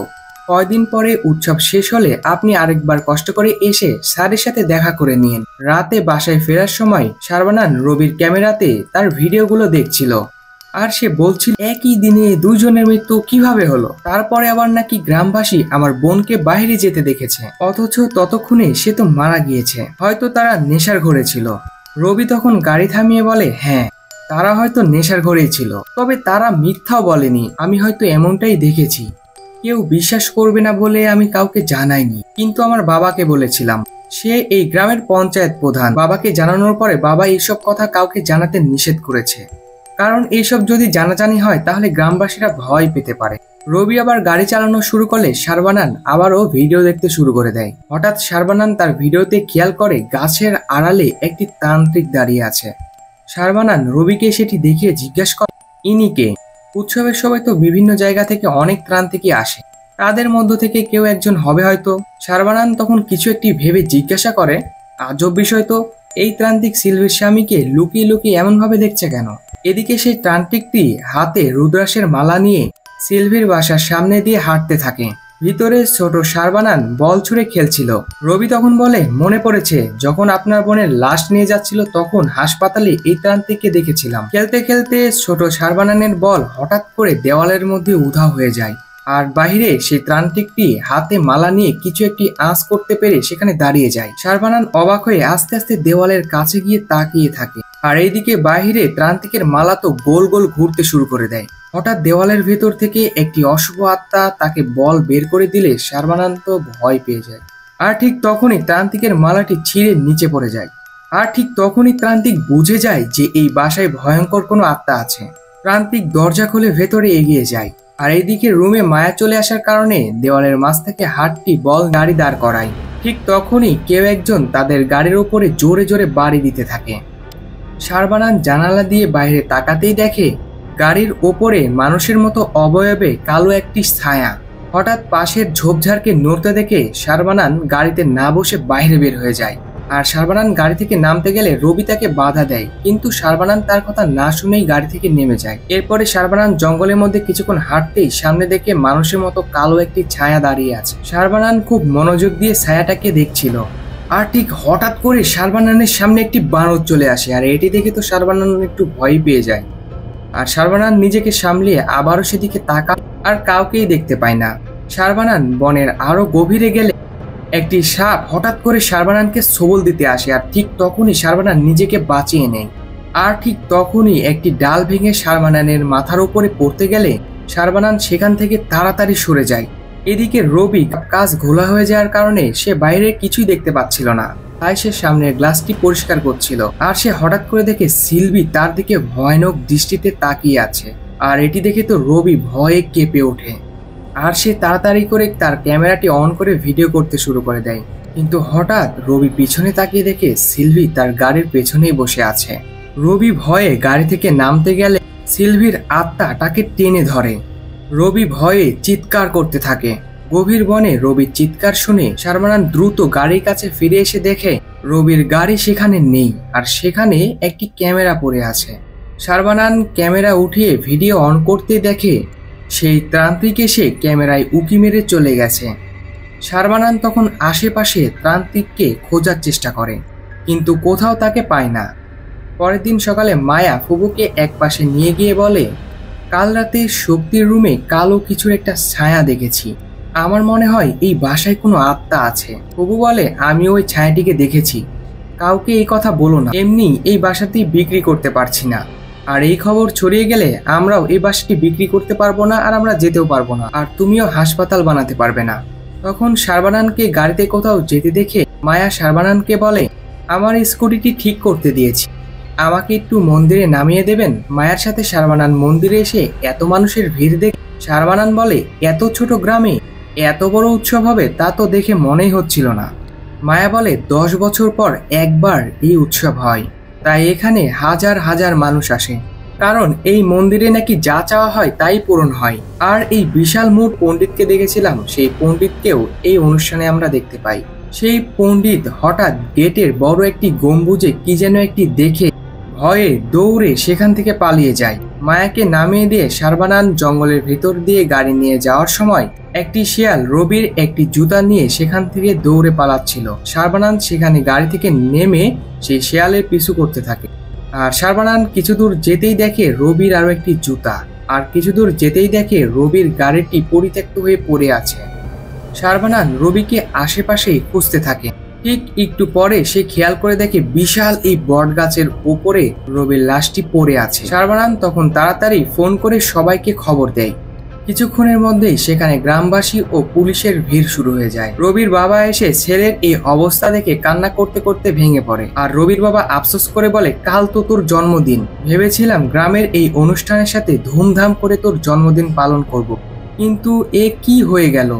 কয়দিন পরে উৎসব শেষ হলে আপনি আরেকবার কষ্ট করে এসে স্যারের সাথে দেখা করে নিন। রাতে বাসায় ফেরার সময় শারবানান রবির ক্যামেরাতে তার ভিডিওগুলো দেখছিল, আর সে বলছিল একই দিনে দুজনের মৃত্যু কিভাবে হলো। তারপরে আবার নাকি গ্রামবাসী আমার বোনকে বাইরে যেতে দেখেছে, অথচ ততক্ষণে সে তো মারা গিয়েছে। হয়তো তারা নেশার ঘরে ছিল। রবি তখন গাড়ি থামিয়ে বলে হ্যাঁ তারা হয়তো নেশার ঘরেই ছিল, তবে তারা মিথ্যাও বলেনি, আমি হয়তো এমনটাই দেখেছি। কেউ বিশ্বাস করবে না বলে আমি কাউকে জানাইনি, কিন্তু আমার বাবাকে বলেছিলাম। সে এই গ্রামের পঞ্চায়েত প্রধান। বাবাকে জানানোর পরে বাবা এইসব কথা কাউকে জানাতে নিষেধ করেছে, কারণ এইসব যদি জানাজানি হয় তাহলে গ্রামবাসীরা ভয় পেতে পারে। রবি আবার গাড়ি চালানো শুরু করলে শারবানান আবারও ভিডিও দেখতে শুরু করে দেয়। হঠাৎ শারবানান তার ভিডিওতে খেয়াল করে গাছের আড়ালে একটি তান্ত্রিক দাঁড়িয়ে আছে। শারবানান রবিকে সেটি দেখিয়ে জিজ্ঞাসা করে ইনি কে? উৎসবের সময় তো বিভিন্ন জায়গা থেকে অনেক ত্রান্তিকই আসে, তাদের মধ্য থেকে কেউ একজন হবে হয়তো। শারবানান তখন কিছু একটি ভেবে জিজ্ঞাসা করে আজব বিষয় তো, এই ত্রান্তিক সিলভির স্বামীকে লুকিয়ে লুকিয়ে এমন ভাবে দেখছে কেন? এদিকে সেই তান্ত্রিকটি হাতে রুদ্রাক্ষের মালা নিয়ে সিলভির বাসার সামনে দিয়ে হাঁটতে থাকে। ভিতরে ছোট শারবানান বল ছুঁড়ে খেলছিল। রবি তখন বলে মনে পড়েছে যখন আপনার বোনের লাশ নিয়ে যাচ্ছিল তখন হাসপাতালে এই তান্ত্রিককে দেখেছিলাম। খেলতে খেলতে ছোট শারবানানের বল হঠাৎ করে দেওয়ালের মধ্যে উধাও হয়ে যায়, আর বাহিরে সেই তান্ত্রিকটি হাতে মালা নিয়ে কিছু একটি আঁচ করতে পেরে সেখানে দাঁড়িয়ে যায়। শারবানান অবাক হয়ে আস্তে আস্তে দেওয়ালের কাছে গিয়ে তাকিয়ে থাকে, আর এইদিকে বাহিরে তান্ত্রিকের মালা তো গোল গোল ঘুরতে শুরু করে দেয়। হঠাৎ দেওয়ালের ভেতর থেকে একটি অশুভ আত্মা তাকে বল বের করে দিলে শারবানান তো ভয় পেয়ে যায়। আর ঠিক তখনই তান্ত্রিকের মালাটি ছিঁড়ে নিচে পড়ে যায়। আর ঠিক তখনই তান্ত্রিক বুঝে যায় যে এই বাসায় ভয়ঙ্কর কোনো আত্মা আছে। তান্ত্রিক দরজা খুলে ভেতরে এগিয়ে যায়, আর এইদিকে রুমে মায়া চলে আসার কারণে দেওয়ালের মাঝ থেকে হাতটি বল গাড়ি দাঁড় করায়। ঠিক তখনই কেউ একজন তাদের গাড়ির উপরে জোরে জোরে বাড়ি দিতে থাকে। শারবানান জানালা দিয়ে বাইরে তাকাতেই দেখে গাড়ির ওপরে মানুষের মতো অবয়বে কালো একটি ছায়া। হঠাৎ পাশের ঝোপঝাড়কে নড়তে দেখে শারবানান গাড়িতে না বসে বাইরে বের হয়ে যায়। আর শারবানান গাড়ি থেকে নামতে গেলে রবি তাকে বাধা দেয়, কিন্তু শারবানান তার কথা না শুনেই গাড়ি থেকে নেমে যায়। এরপরে শারবানান জঙ্গলের মধ্যে কিছুক্ষণ হাঁটতেই সামনে দেখে মানুষের মতো কালো একটি ছায়া দাঁড়িয়ে আছে। শারবানান খুব মনোযোগ দিয়ে ছায়াটাকে দেখছিল, আর ঠিক হঠাৎ করে শারবানানের সামনে একটি বানর চলে আসে, আর এটি দেখে তো শারবানান একটু ভয় পেয়ে যায়। আর শারবানান নিজেকে সামলিয়ে আবারও সেদিকে তাকায়, আর কাউকেই দেখতে পায় না। শারবানান বনের আরো গভীরে গেলে একটি সাপ হঠাৎ করে শারবানানকে সবল দিতে আসে, আর ঠিক তখনই শারবানান নিজেকে বাঁচিয়ে নেয়। আর ঠিক তখনই একটি ডাল ভেঙে শারবানানের মাথার উপরে পড়তে গেলে শারবানান সেখান থেকে তাড়াতাড়ি সরে যায়। এদিকে রবি কাজ ঘোলা হয়ে যাওয়ার কারণে সে বাইরে কিছুই দেখতে পাচ্ছিল না, তাই সে সামনের গ্লাসটি পরিষ্কার করছিল। আর সে হঠাৎ করে দেখে সিলভি তার দিকে ভয়ানক দৃষ্টিতে তাকিয়ে আছে। আর এটি দেখে তো রবি ভয়ে কেঁপে ওঠে। আর সে তাড়াতাড়ি করে তার ক্যামেরাটি অন করে ভিডিও করতে শুরু করে দেয়। কিন্তু হঠাৎ রবি পিছনে তাকিয়ে দেখে সিলভি তার গাড়ির পেছনেই বসে আছে। রবি ভয়ে গাড়ি থেকে নামতে গেলে সিলভির আত্মা তাকে টেনে ধরে। রবি ভয়ে চিৎকার করতে থাকে। গভীর বনে রবির চিৎকার শুনে শারবানান দ্রুত গাড়ির কাছে ফিরে এসে দেখে রবির গাড়ি সেখানে নেই, আর সেখানে একটি ক্যামেরা পড়ে আছে। শারবানান ক্যামেরা উঠিয়ে ভিডিও অন করতে দেখে সেই তান্ত্রিক এসে ক্যামেরায় উকি মেরে চলে গেছে। শারবানান তখন আশেপাশে তান্ত্রিককে খোঁজার চেষ্টা করে, কিন্তু কোথাও তাকে পায় না। পরের দিন সকালে মায়া ফুবুকে এক পাশে নিয়ে গিয়ে বলে, কাল রাতে শক্তির রুমে কালো কিছুর একটা ছায়া দেখেছি। আমার মনে হয় এই বাসায় কোনো আত্মা আছে। ফুবু বলে, আমি ওই ছায়াটিকে দেখেছি। কাউকে এই কথা বলো না, এমনি এই বাসাতেই বিক্রি করতে পারছি না। আর এই খবর ছড়িয়ে গেলে আমরাও এই বাসাটি বিক্রি করতে পারবো না, আর আমরা যেতেও পারবো না, আর তুমিও হাসপাতাল বানাতে পারবে না। তখন শারবানানকে গাড়িতে কোথাও যেতে দেখে মায়া শারবানানকে বলে, আমার স্কুটিটি ঠিক করতে দিয়েছি, আমাকে একটু মন্দিরে নামিয়ে দেবেন। মায়ার সাথে শারবানান মন্দিরে এসে এত মানুষের ভিড় দেখে শারবানান বলে, এত ছোট গ্রামে এত বড় উৎসব হবে তা তো দেখে মনেই হচ্ছিল না। মায়া বলে, 10 বছর পর একবার এই উৎসব হয়, তাই এখানে হাজার হাজার মানুষ আসে, কারণ এই মন্দিরে নাকি যা চাওয়া হয় তাই পূরণ হয়। আর এই বিশাল মুখ পণ্ডিতকে দেখেছিলাম, সেই পণ্ডিতকেও এই অনুষ্ঠানে আমরা দেখতে পাই। সেই পণ্ডিত হঠাৎ গেটের বড় একটি গম্বুজে কি যেন একটি দেখে ভয়ে দৌড়ে সেখান থেকে পালিয়ে যায়। মায়াকে নামিয়ে দিয়ে শারবানান জঙ্গলের ভিতর দিয়ে গাড়ি নিয়ে যাওয়ার সময় একটি শিয়াল রবির একটি জুতা নিয়ে সেখান থেকে দৌড়ে পালাচ্ছিল। শারবানান সেখানে গাড়ি থেকে নেমে সেই শিয়ালের পিছু করতে থাকে। আর শারবানান কিছু দূর যেতেই দেখে রবির আরো একটি জুতা, আর কিছু দূর যেতেই দেখে রবির গাড়িটি পরিত্যক্ত হয়ে পড়ে আছে। শারবানান রবিকে আশেপাশে খুঁজতে থাকে। ঠিক একটু পরে সে খেয়াল করে দেখে বিশাল এই বট গাছের উপরে রবির লাশটি পড়ে আছে। শারবানান তখন তাড়াতাড়ি ফোন করে সবাইকে খবর দেয়। কিছুক্ষণের মধ্যেই সেখানে গ্রামবাসী ও পুলিশের ভিড় শুরু হয়ে যায়। রবির বাবা এসে ছেলের এই অবস্থা দেখে কান্না করতে করতে ভেঙে পড়ে। আর রবির বাবা আফসোস করে বলে, কাল তো তোর জন্মদিন, ভেবেছিলাম গ্রামের এই অনুষ্ঠানের সাথে ধুমধাম করে তোর জন্মদিন পালন করব, কিন্তু এ কি হয়ে গেল।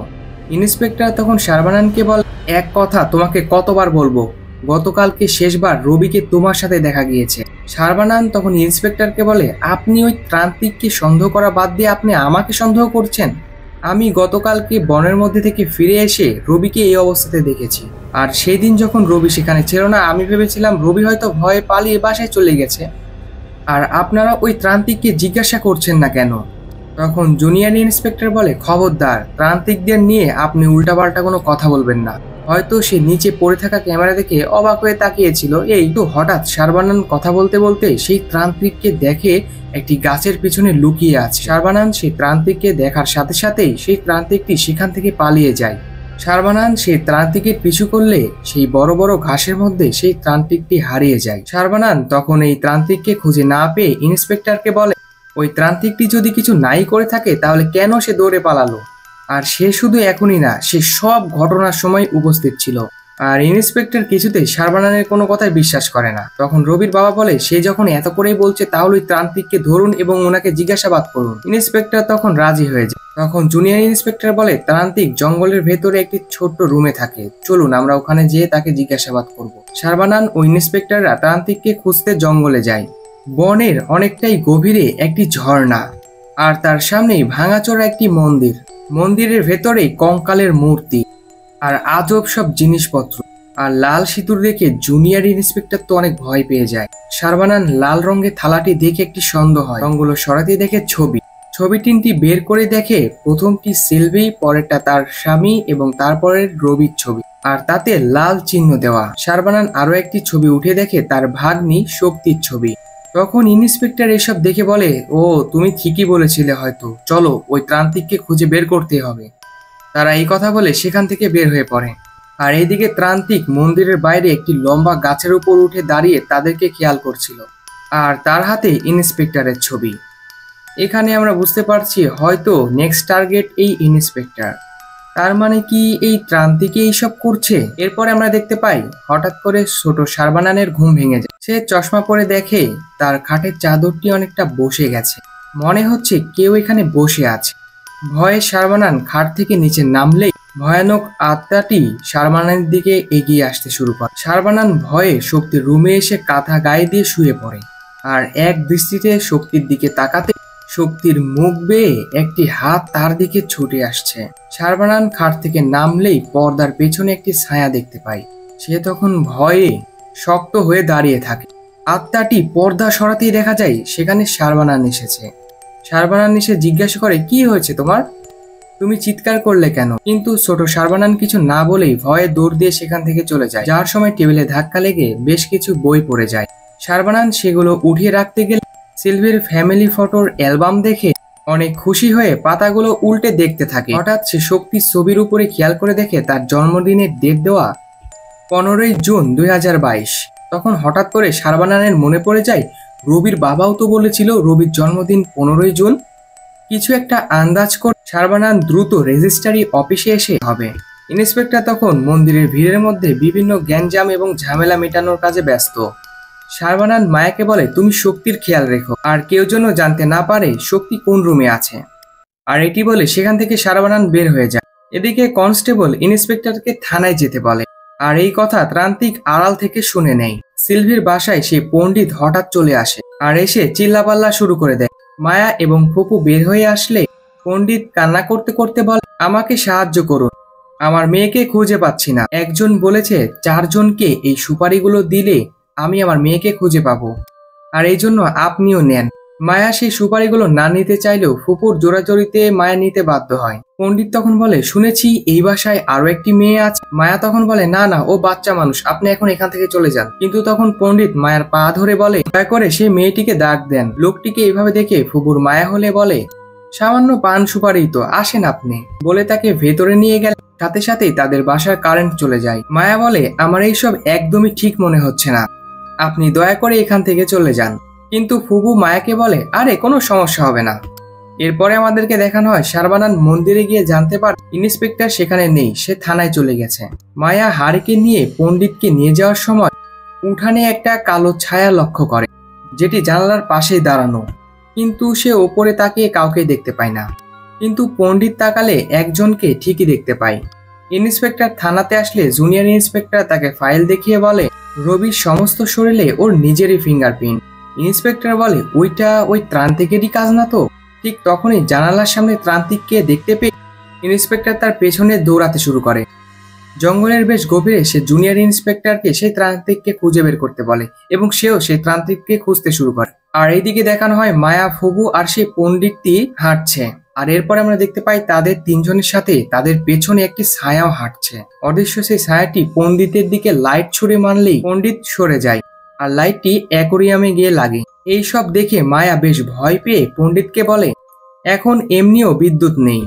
ইন্সপেক্টর তখন শারবানানকে বলে, এক কথা তোমাকে কতবার বলবো, গতকালকে শেষবার রবিকে তোমার সাথে দেখা গিয়েছে। শারবানান তখন ইন্সপেক্টরকে বলে, আপনি ওই তান্ত্রিককে সন্দেহ করা বাদ দিয়ে আপনি আমাকে সন্দেহ করছেন। আমি গতকালকে বনের মধ্যে থেকে ফিরে এসে রবিকে এই অবস্থাতে দেখেছি, আর সেই দিন যখন রবি সেখানে ছিল না, আমি ভেবেছিলাম রবি হয়তো ভয়ে পালিয়ে বাসায় চলে গেছে। আর আপনারা ওই তান্ত্রিককে জিজ্ঞাসা করছেন না কেন? তখন জুনিয়র ইন্সপেক্টর বলে, খবরদার, তান্ত্রিকদের নিয়ে আপনি উল্টাপাল্টা কোনো কথা বলবেন না। হয়তো সে নিচে পড়ে থাকা ক্যামেরা দেখে অবাক হয়ে তাকিয়েছিল। এই তো হঠাৎ শারবানান কথা বলতে বলতে সেই তান্ত্রিককে দেখে একটি গাছের পিছনে লুকিয়ে আছে। শারবানান সেই তান্ত্রিককে দেখার সাথে সাথেই সেই তান্ত্রিকটি সেখান থেকে পালিয়ে যায়। শারবানান সেই তান্ত্রিকের পিছু করলে সেই বড় বড় ঘাসের মধ্যে সেই তান্ত্রিকটি হারিয়ে যায়। শারবানান তখন এই তান্ত্রিককে খুঁজে না পেয়ে ইন্সপেক্টরকে বলে, ওই তান্ত্রিকটি যদি কিছু নাই করে থাকে তাহলে কেন সে দৌড়ে পালালো? আর সে শুধু এখনই না, সে সব ঘটনার সময় উপস্থিত ছিল। আর ইন্সপেক্টর কিছুতেই শারবানানের কোনো কথায় বিশ্বাস করে না। তখন রবির বাবা বলে, সে যখন এত করেই বলছে তাহলে ওই তান্ত্রিককে ধরুন এবং ওনাকে জিজ্ঞাসাবাদ করুন। ইন্সপেক্টর তখন রাজি হয়ে যায়। তখন জুনিয়র ইন্সপেক্টর বলে, তান্ত্রিক জঙ্গলের ভেতরে একটি ছোট্ট রুমে থাকে, চলুন আমরা ওখানে যেয়ে তাকে জিজ্ঞাসাবাদ করব। শারবানান ও ইন্সপেক্টররা তান্ত্রিককে খুঁজতে জঙ্গলে যায়। বনের অনেকটাই গভীরে একটি ঝর্ণা, আর তার সামনেই ভাঙাচোরা একটি মন্দির। মন্দিরের ভেতরে কঙ্কালের মূর্তি আর আজব সব জিনিসপত্র। আর লাল সিঁদুর দেখে জুনিয়র ইন্সপেক্টর তো অনেক ভয় পেয়ে যায়। শারবানান লাল রঙের থালাটি দেখে একটি সন্দেহ হয়। রঙগুলো সরাতে দেখে ছবি তিনটি বের করে দেখে প্রথমটি সিলভি, পরেরটা তার স্বামী এবং তারপরের রবির ছবি, আর তাতে লাল চিহ্ন দেওয়া। শারবানান আরো একটি ছবি উঠে দেখে তার ভাগ্নি শক্তির ছবি। তখন ইন্সপেক্টর এসব দেখে বলে, ও তুমি ঠিকই বলেছিলে, হয়তো চলো ওই তান্ত্রিককে খুঁজে বের করতে হবে। তারা এই কথা বলে সেখান থেকে বের হয়ে পড়ে। আর এইদিকে তান্ত্রিক মন্দিরের বাইরে একটি লম্বা গাছের উপর উঠে দাঁড়িয়ে তাদেরকে খেয়াল করছিল, আর তার হাতে ইন্সপেক্টরের ছবি। এখানে আমরা বুঝতে পারছি হয়তো নেক্সট টার্গেট এই ইন্সপেক্টর। তার মানে কি এই ত্রান্তিকে এইসব করছে? এরপরে আমরা দেখতে পাই হঠাৎ করে ছোট শারবানানের ঘুম ভেঙে যায়। সে চশমা পরে দেখে তার খাটের চাদরটি অনেকটা বসে গেছে, মনে হচ্ছে কেউ এখানে বসে আছে। ভয়ে শারবানান খাট থেকে নিচে নামলেই ভয়ানক আত্মাটি শারবানানের দিকে এগিয়ে আসতে শুরু করে। শারবানান ভয়ে শক্তির রুমে এসে কাঁথা গায়ে দিয়ে শুয়ে পড়ে, আর এক দৃষ্টিতে শক্তির দিকে তাকাতে শক্তির মুখ বেয়ে একটি হাত তার দিকে ছুটে আসছে। শারবানান খাট থেকে নামলেই পর্দার পেছনে একটি ছায়া দেখতে পায়। সে তখন ভয়ে শক্ত হয়ে দাঁড়িয়ে থাকে। আত্মাটি পর্দা সরাতেই দেখা যায় সেখানে শারবানান এসেছে। শারবানান এসে জিজ্ঞাসা করে, কি হয়েছে তোমার? তুমি চিৎকার করলে কেন? কিন্তু ছোট শারবানান কিছু না বলেই ভয়ে দৌড় দিয়ে সেখান থেকে চলে যায়। যাওয়ার সময় টেবিলে ধাক্কা লেগে বেশ কিছু বই পড়ে যায়। শারবানান সেগুলো উঠিয়ে রাখতে গেলে সিলভির ফ্যামিলি ফটোর অ্যালবাম দেখে অনেক খুশি হয়ে পাতাগুলো উল্টে দেখতে থাকে। হঠাৎ সে শক্তির ছবির উপরে খেয়াল করে দেখে তার জন্মদিনের ডেট দেওয়া 15ই জুন 2022। তখন হঠাৎ করে শারবানানের মনে পড়ে যায় রবির বাবাও তো বলেছিল রবির জন্মদিন 15ই জুন। কিছু একটা আন্দাজ করে শারবানান দ্রুত রেজিস্ট্রারি অফিসে এসে হবে। ইন্সপেক্টর তখন মন্দিরের ভিড়ের মধ্যে বিভিন্ন গ্যাঞ্জাম এবং ঝামেলা মেটানোর কাজে ব্যস্ত। শারবানান মায়াকে বলে, তুমি শক্তির খেয়াল রেখো, আর কেউ যেন জানতে না পারে শক্তি কোন রুমে আছে। আর এটি বলে সেখান থেকে শারবানান বের হয়ে যায়। এদিকে কনস্টেবল ইন্সপেক্টরকে থানায় যেতে বলে, আর এই কথা ত্রান্তিক আড়াল থেকে শুনে নেয়। সিলভির বাসায় সেই পণ্ডিত হঠাৎ চলে আসে আর এসে চিল্লাপাল্লা শুরু করে দেয়। মায়া এবং ফুপু বের হয়ে আসলে পণ্ডিত কান্না করতে করতে বলে, আমাকে সাহায্য করুন, আমার মেয়েকে খুঁজে পাচ্ছি না। একজন বলেছে 4 জনকে এই সুপারিগুলো দিলে আমি আমার মেয়েকে খুঁজে পাবো, আর এই জন্য আপনিও নেন। মায়া সেই সুপারিগুলো না নিতে চাইলেও ফুপুর জোরাজোরিতে মায়া নিতে বাধ্য হয়। পণ্ডিত তখন বলে, শুনেছি এই বাসায় আরো একটি মেয়ে আছে। মায়া তখন বলে, না না, ও বাচ্চা মানুষ, আপনি এখন এখান থেকে চলে যান। কিন্তু তখন পণ্ডিত মায়ার পা ধরে বলে, দয়া করে সে মেয়েটিকে ডাক দেন। লোকটিকে এইভাবে দেখে ফুপুর মায়া হলে বলে, সামান্য পান সুপারি তো, আসেন আপনি, বলে তাকে ভেতরে নিয়ে গেলে সাথে সাথেই তাদের বাসার কারেন্ট চলে যায়। মায়া বলে, আমার এইসব একদমই ঠিক মনে হচ্ছে না, আপনি দয়া করে এখান থেকে চলে যান। কিন্তু ফুবু মায়াকে বলে, আরে কোনো সমস্যা হবে না। এরপরে আমাদেরকে দেখানো হয় শারবানান মন্দিরে গিয়ে জানতে পারে ইন্সপেক্টর সেখানে নেই, সে থানায় চলে গেছে। মায়া হারিকে নিয়ে পণ্ডিতকে নিয়ে যাওয়ার সময় উঠানে একটা কালো ছায়া লক্ষ্য করে, যেটি জানালার পাশেই দাঁড়ানো, কিন্তু সে ওপরে তাকিয়ে কাউকে দেখতে পায় না। কিন্তু পণ্ডিত তাকালে একজনকে ঠিকই দেখতে পায়। ইন্সপেক্টর থানাতে আসলে জুনিয়র ইন্সপেক্টর তাকে ফাইল দেখিয়ে বলে, রবির সমস্ত শরীরে ওর নিজেরই ফিঙ্গারপ্রিন্ট। ইন্সপেক্টর বলে, ওইটা ওই ত্রান্তিকেরই কাজ না তো? ঠিক তখনই জানালার সামনে ত্রান্তিককে দেখতে পেয়ে ইন্সপেক্টর তার পেছনে দৌড়াতে শুরু করে। জঙ্গলের বেশ গভীরে সে জুনিয়র ইন্সপেক্টরকে সেই ত্রান্তিককে খুঁজে বের করতে বলে এবং সেও সেই ত্রান্তিককে খুঁজতে শুরু করে। আর এইদিকে দেখানো হয় মায়া, ফুবু আর সেই পণ্ডিতটি হাঁটছে। আর এরপর আমরা দেখতে পাই তাদের 3 জনের সাথে তাদের পেছনে একটি ছায়াও হাঁটছে। অদৃশ্য সেই ছায়াটি পণ্ডিতের দিকে লাইট ছুড়ে মারলেই পণ্ডিত সরে যায়, আর লাইটটি অ্যাকোরিয়ামে গিয়ে লাগে। এইসব দেখে মায়া বেশ ভয় পেয়ে পণ্ডিতকে বলে, এখন এমনিও বিদ্যুৎ নেই,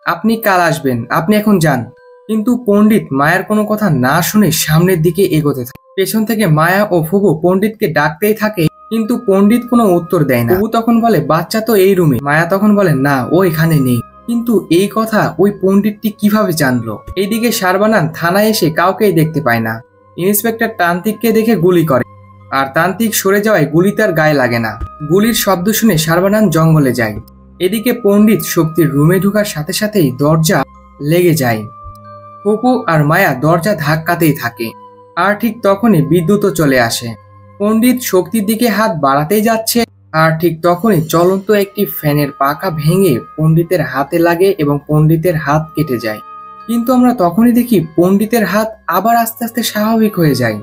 আপনি কাল আসবেন, আপনি এখন যান। কিন্তু পণ্ডিত মায়ার কোনো কথা না শুনে সামনের দিকে এগোতে থাকে। পেছন থেকে মায়া ও ফুবু পণ্ডিতকে ডাকতেই থাকে, কিন্তু পণ্ডিত কোনো উত্তর দেয় না। ফুবু তখন বলে, বাচ্চা তো এই রুমে। মায়া তখন বলে, না, ও এখানে নেই। কিন্তু এই কথা ওই পণ্ডিতটি কিভাবে জানলো? এইদিকে শারবানান থানায় এসে কাউকেই দেখতে পায় না। ইন্সপেক্টর তান্ত্রিককে দেখে গুলি করে, আর তান্ত্রিক সরে যাওয়ায় গুলি তার গায়ে লাগে না। গুলির শব্দ শুনে শারবানান জঙ্গলে যায়। এদিকে পণ্ডিত শক্তির রুমে ঢোকার সাথে সাথেই দরজা লেগে যায়। ফুপু আর মায়া দরজা ধাক্কাতেই থাকে, আর ঠিক তখনই বিদ্যুৎও চলে আসে। পণ্ডিত শক্তির দিকে হাত বাড়াতেই যাচ্ছে, আর ঠিক তখনই চলন্ত একটি ফ্যানের পাখা ভেঙে পণ্ডিতের হাতে লাগে এবং পণ্ডিতের হাত কেটে যায়। কিন্তু আমরা তখনই দেখি পণ্ডিতের হাত আবার আস্তে আস্তে স্বাভাবিক হয়ে যায়,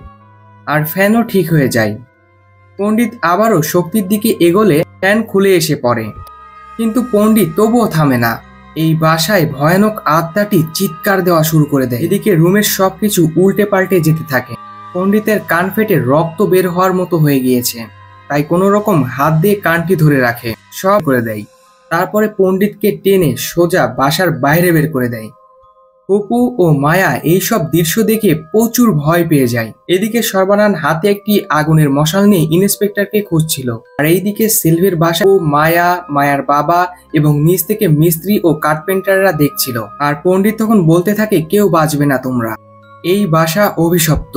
আর ফ্যানও ঠিক হয়ে যায়। পণ্ডিত আবারও শক্তির দিকে এগোলে ফ্যান খুলে এসে পড়ে, কিন্তু পণ্ডিত তবুও থামে না। এই বাসায় ভয়ানক আত্মাটি চিৎকার দেওয়া শুরু করে দেয়। এদিকে রুমের সবকিছু উল্টে পাল্টে যেতে থাকে। পণ্ডিতের কান ফেটে রক্ত বের হওয়ার মতো হয়ে গিয়েছে, তাই কোনো রকম হাত দিয়ে কানটি ধরে রাখে, সব করে দেয়। তারপরে পণ্ডিতকে টেনে সোজা বাসার বাইরে বের করে দেয়। অপু ও মায়া এইসব দৃশ্য দেখে প্রচুর ভয় পেয়ে যায়। এদিকে সর্বানন্দ হাতে একটি আগুনের মশাল নিয়ে ইন্সপেক্টরকে খুঁজছিল, আর এইদিকে সিলভির বাসা ও মায়ার বাবা এবং নিচ থেকে মিস্ত্রি ও কার্পেন্টাররা দেখছিল। আর পণ্ডিত তখন বলতে থাকে, কেউ বাঁচবে না তোমরা, এই বাসা অভিশপ্ত,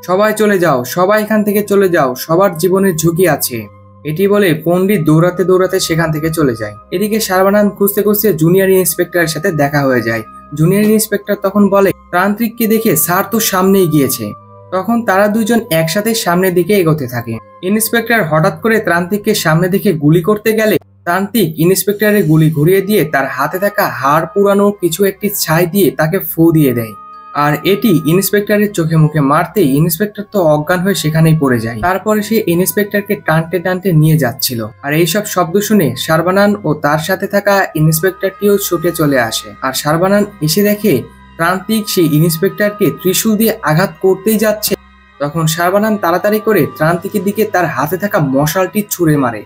সবাই চলে যাও, সবাই এখান থেকে চলে যাও, সবার জীবনের ঝুঁকি আছে। এটি বলে পণ্ডিত দৌড়াতে দৌড়াতে সেখান থেকে চলে যায়। এদিকে সর্বানন্দ খুঁজতে খুঁজতে জুনিয়র ইন্সপেক্টরের সাথে দেখা হয়ে যায়। জুনিয়র ইন্সপেক্টর তখন বলে, তান্ত্রিককে দেখে স্যার তো সামনেই গিয়েছে। তখন তারা দুজন একসাথে সামনের দিকে এগোতে থাকে। ইন্সপেক্টর হঠাৎ করে তান্ত্রিককে সামনে দিকে গুলি করতে গেলে তান্ত্রিক ইন্সপেক্টরের গুলি ঘুরিয়ে দিয়ে তার হাতে থাকা হাড় পুরানো কিছু একটি ছাই দিয়ে তাকে ফু দিয়ে দেয়। আর এটি ইন্সপেক্টরের চোখে মুখে মারতেই ইন্সপেক্টর তো অজ্ঞান হয়ে সেখানেই পড়ে যায়। তারপরে সে ইন্সপেক্টরকে টানতে টানতে নিয়ে যাচ্ছিল। আর এইসব শব্দ শুনে সর্বানন্দ ও তার সাথে থাকা ইন্সপেক্টরটিও ছুটে চলে আসে। আর সর্বানন্দ এসে দেখে তান্ত্রিক সেই ইন্সপেক্টরকে ত্রিশূল দিয়ে আঘাত করতেই যাচ্ছে। তখন সর্বানন্দ তাড়াতাড়ি করে তান্ত্রিকের দিকে তার হাতে থাকা মশালটি ছুঁড়ে মারে।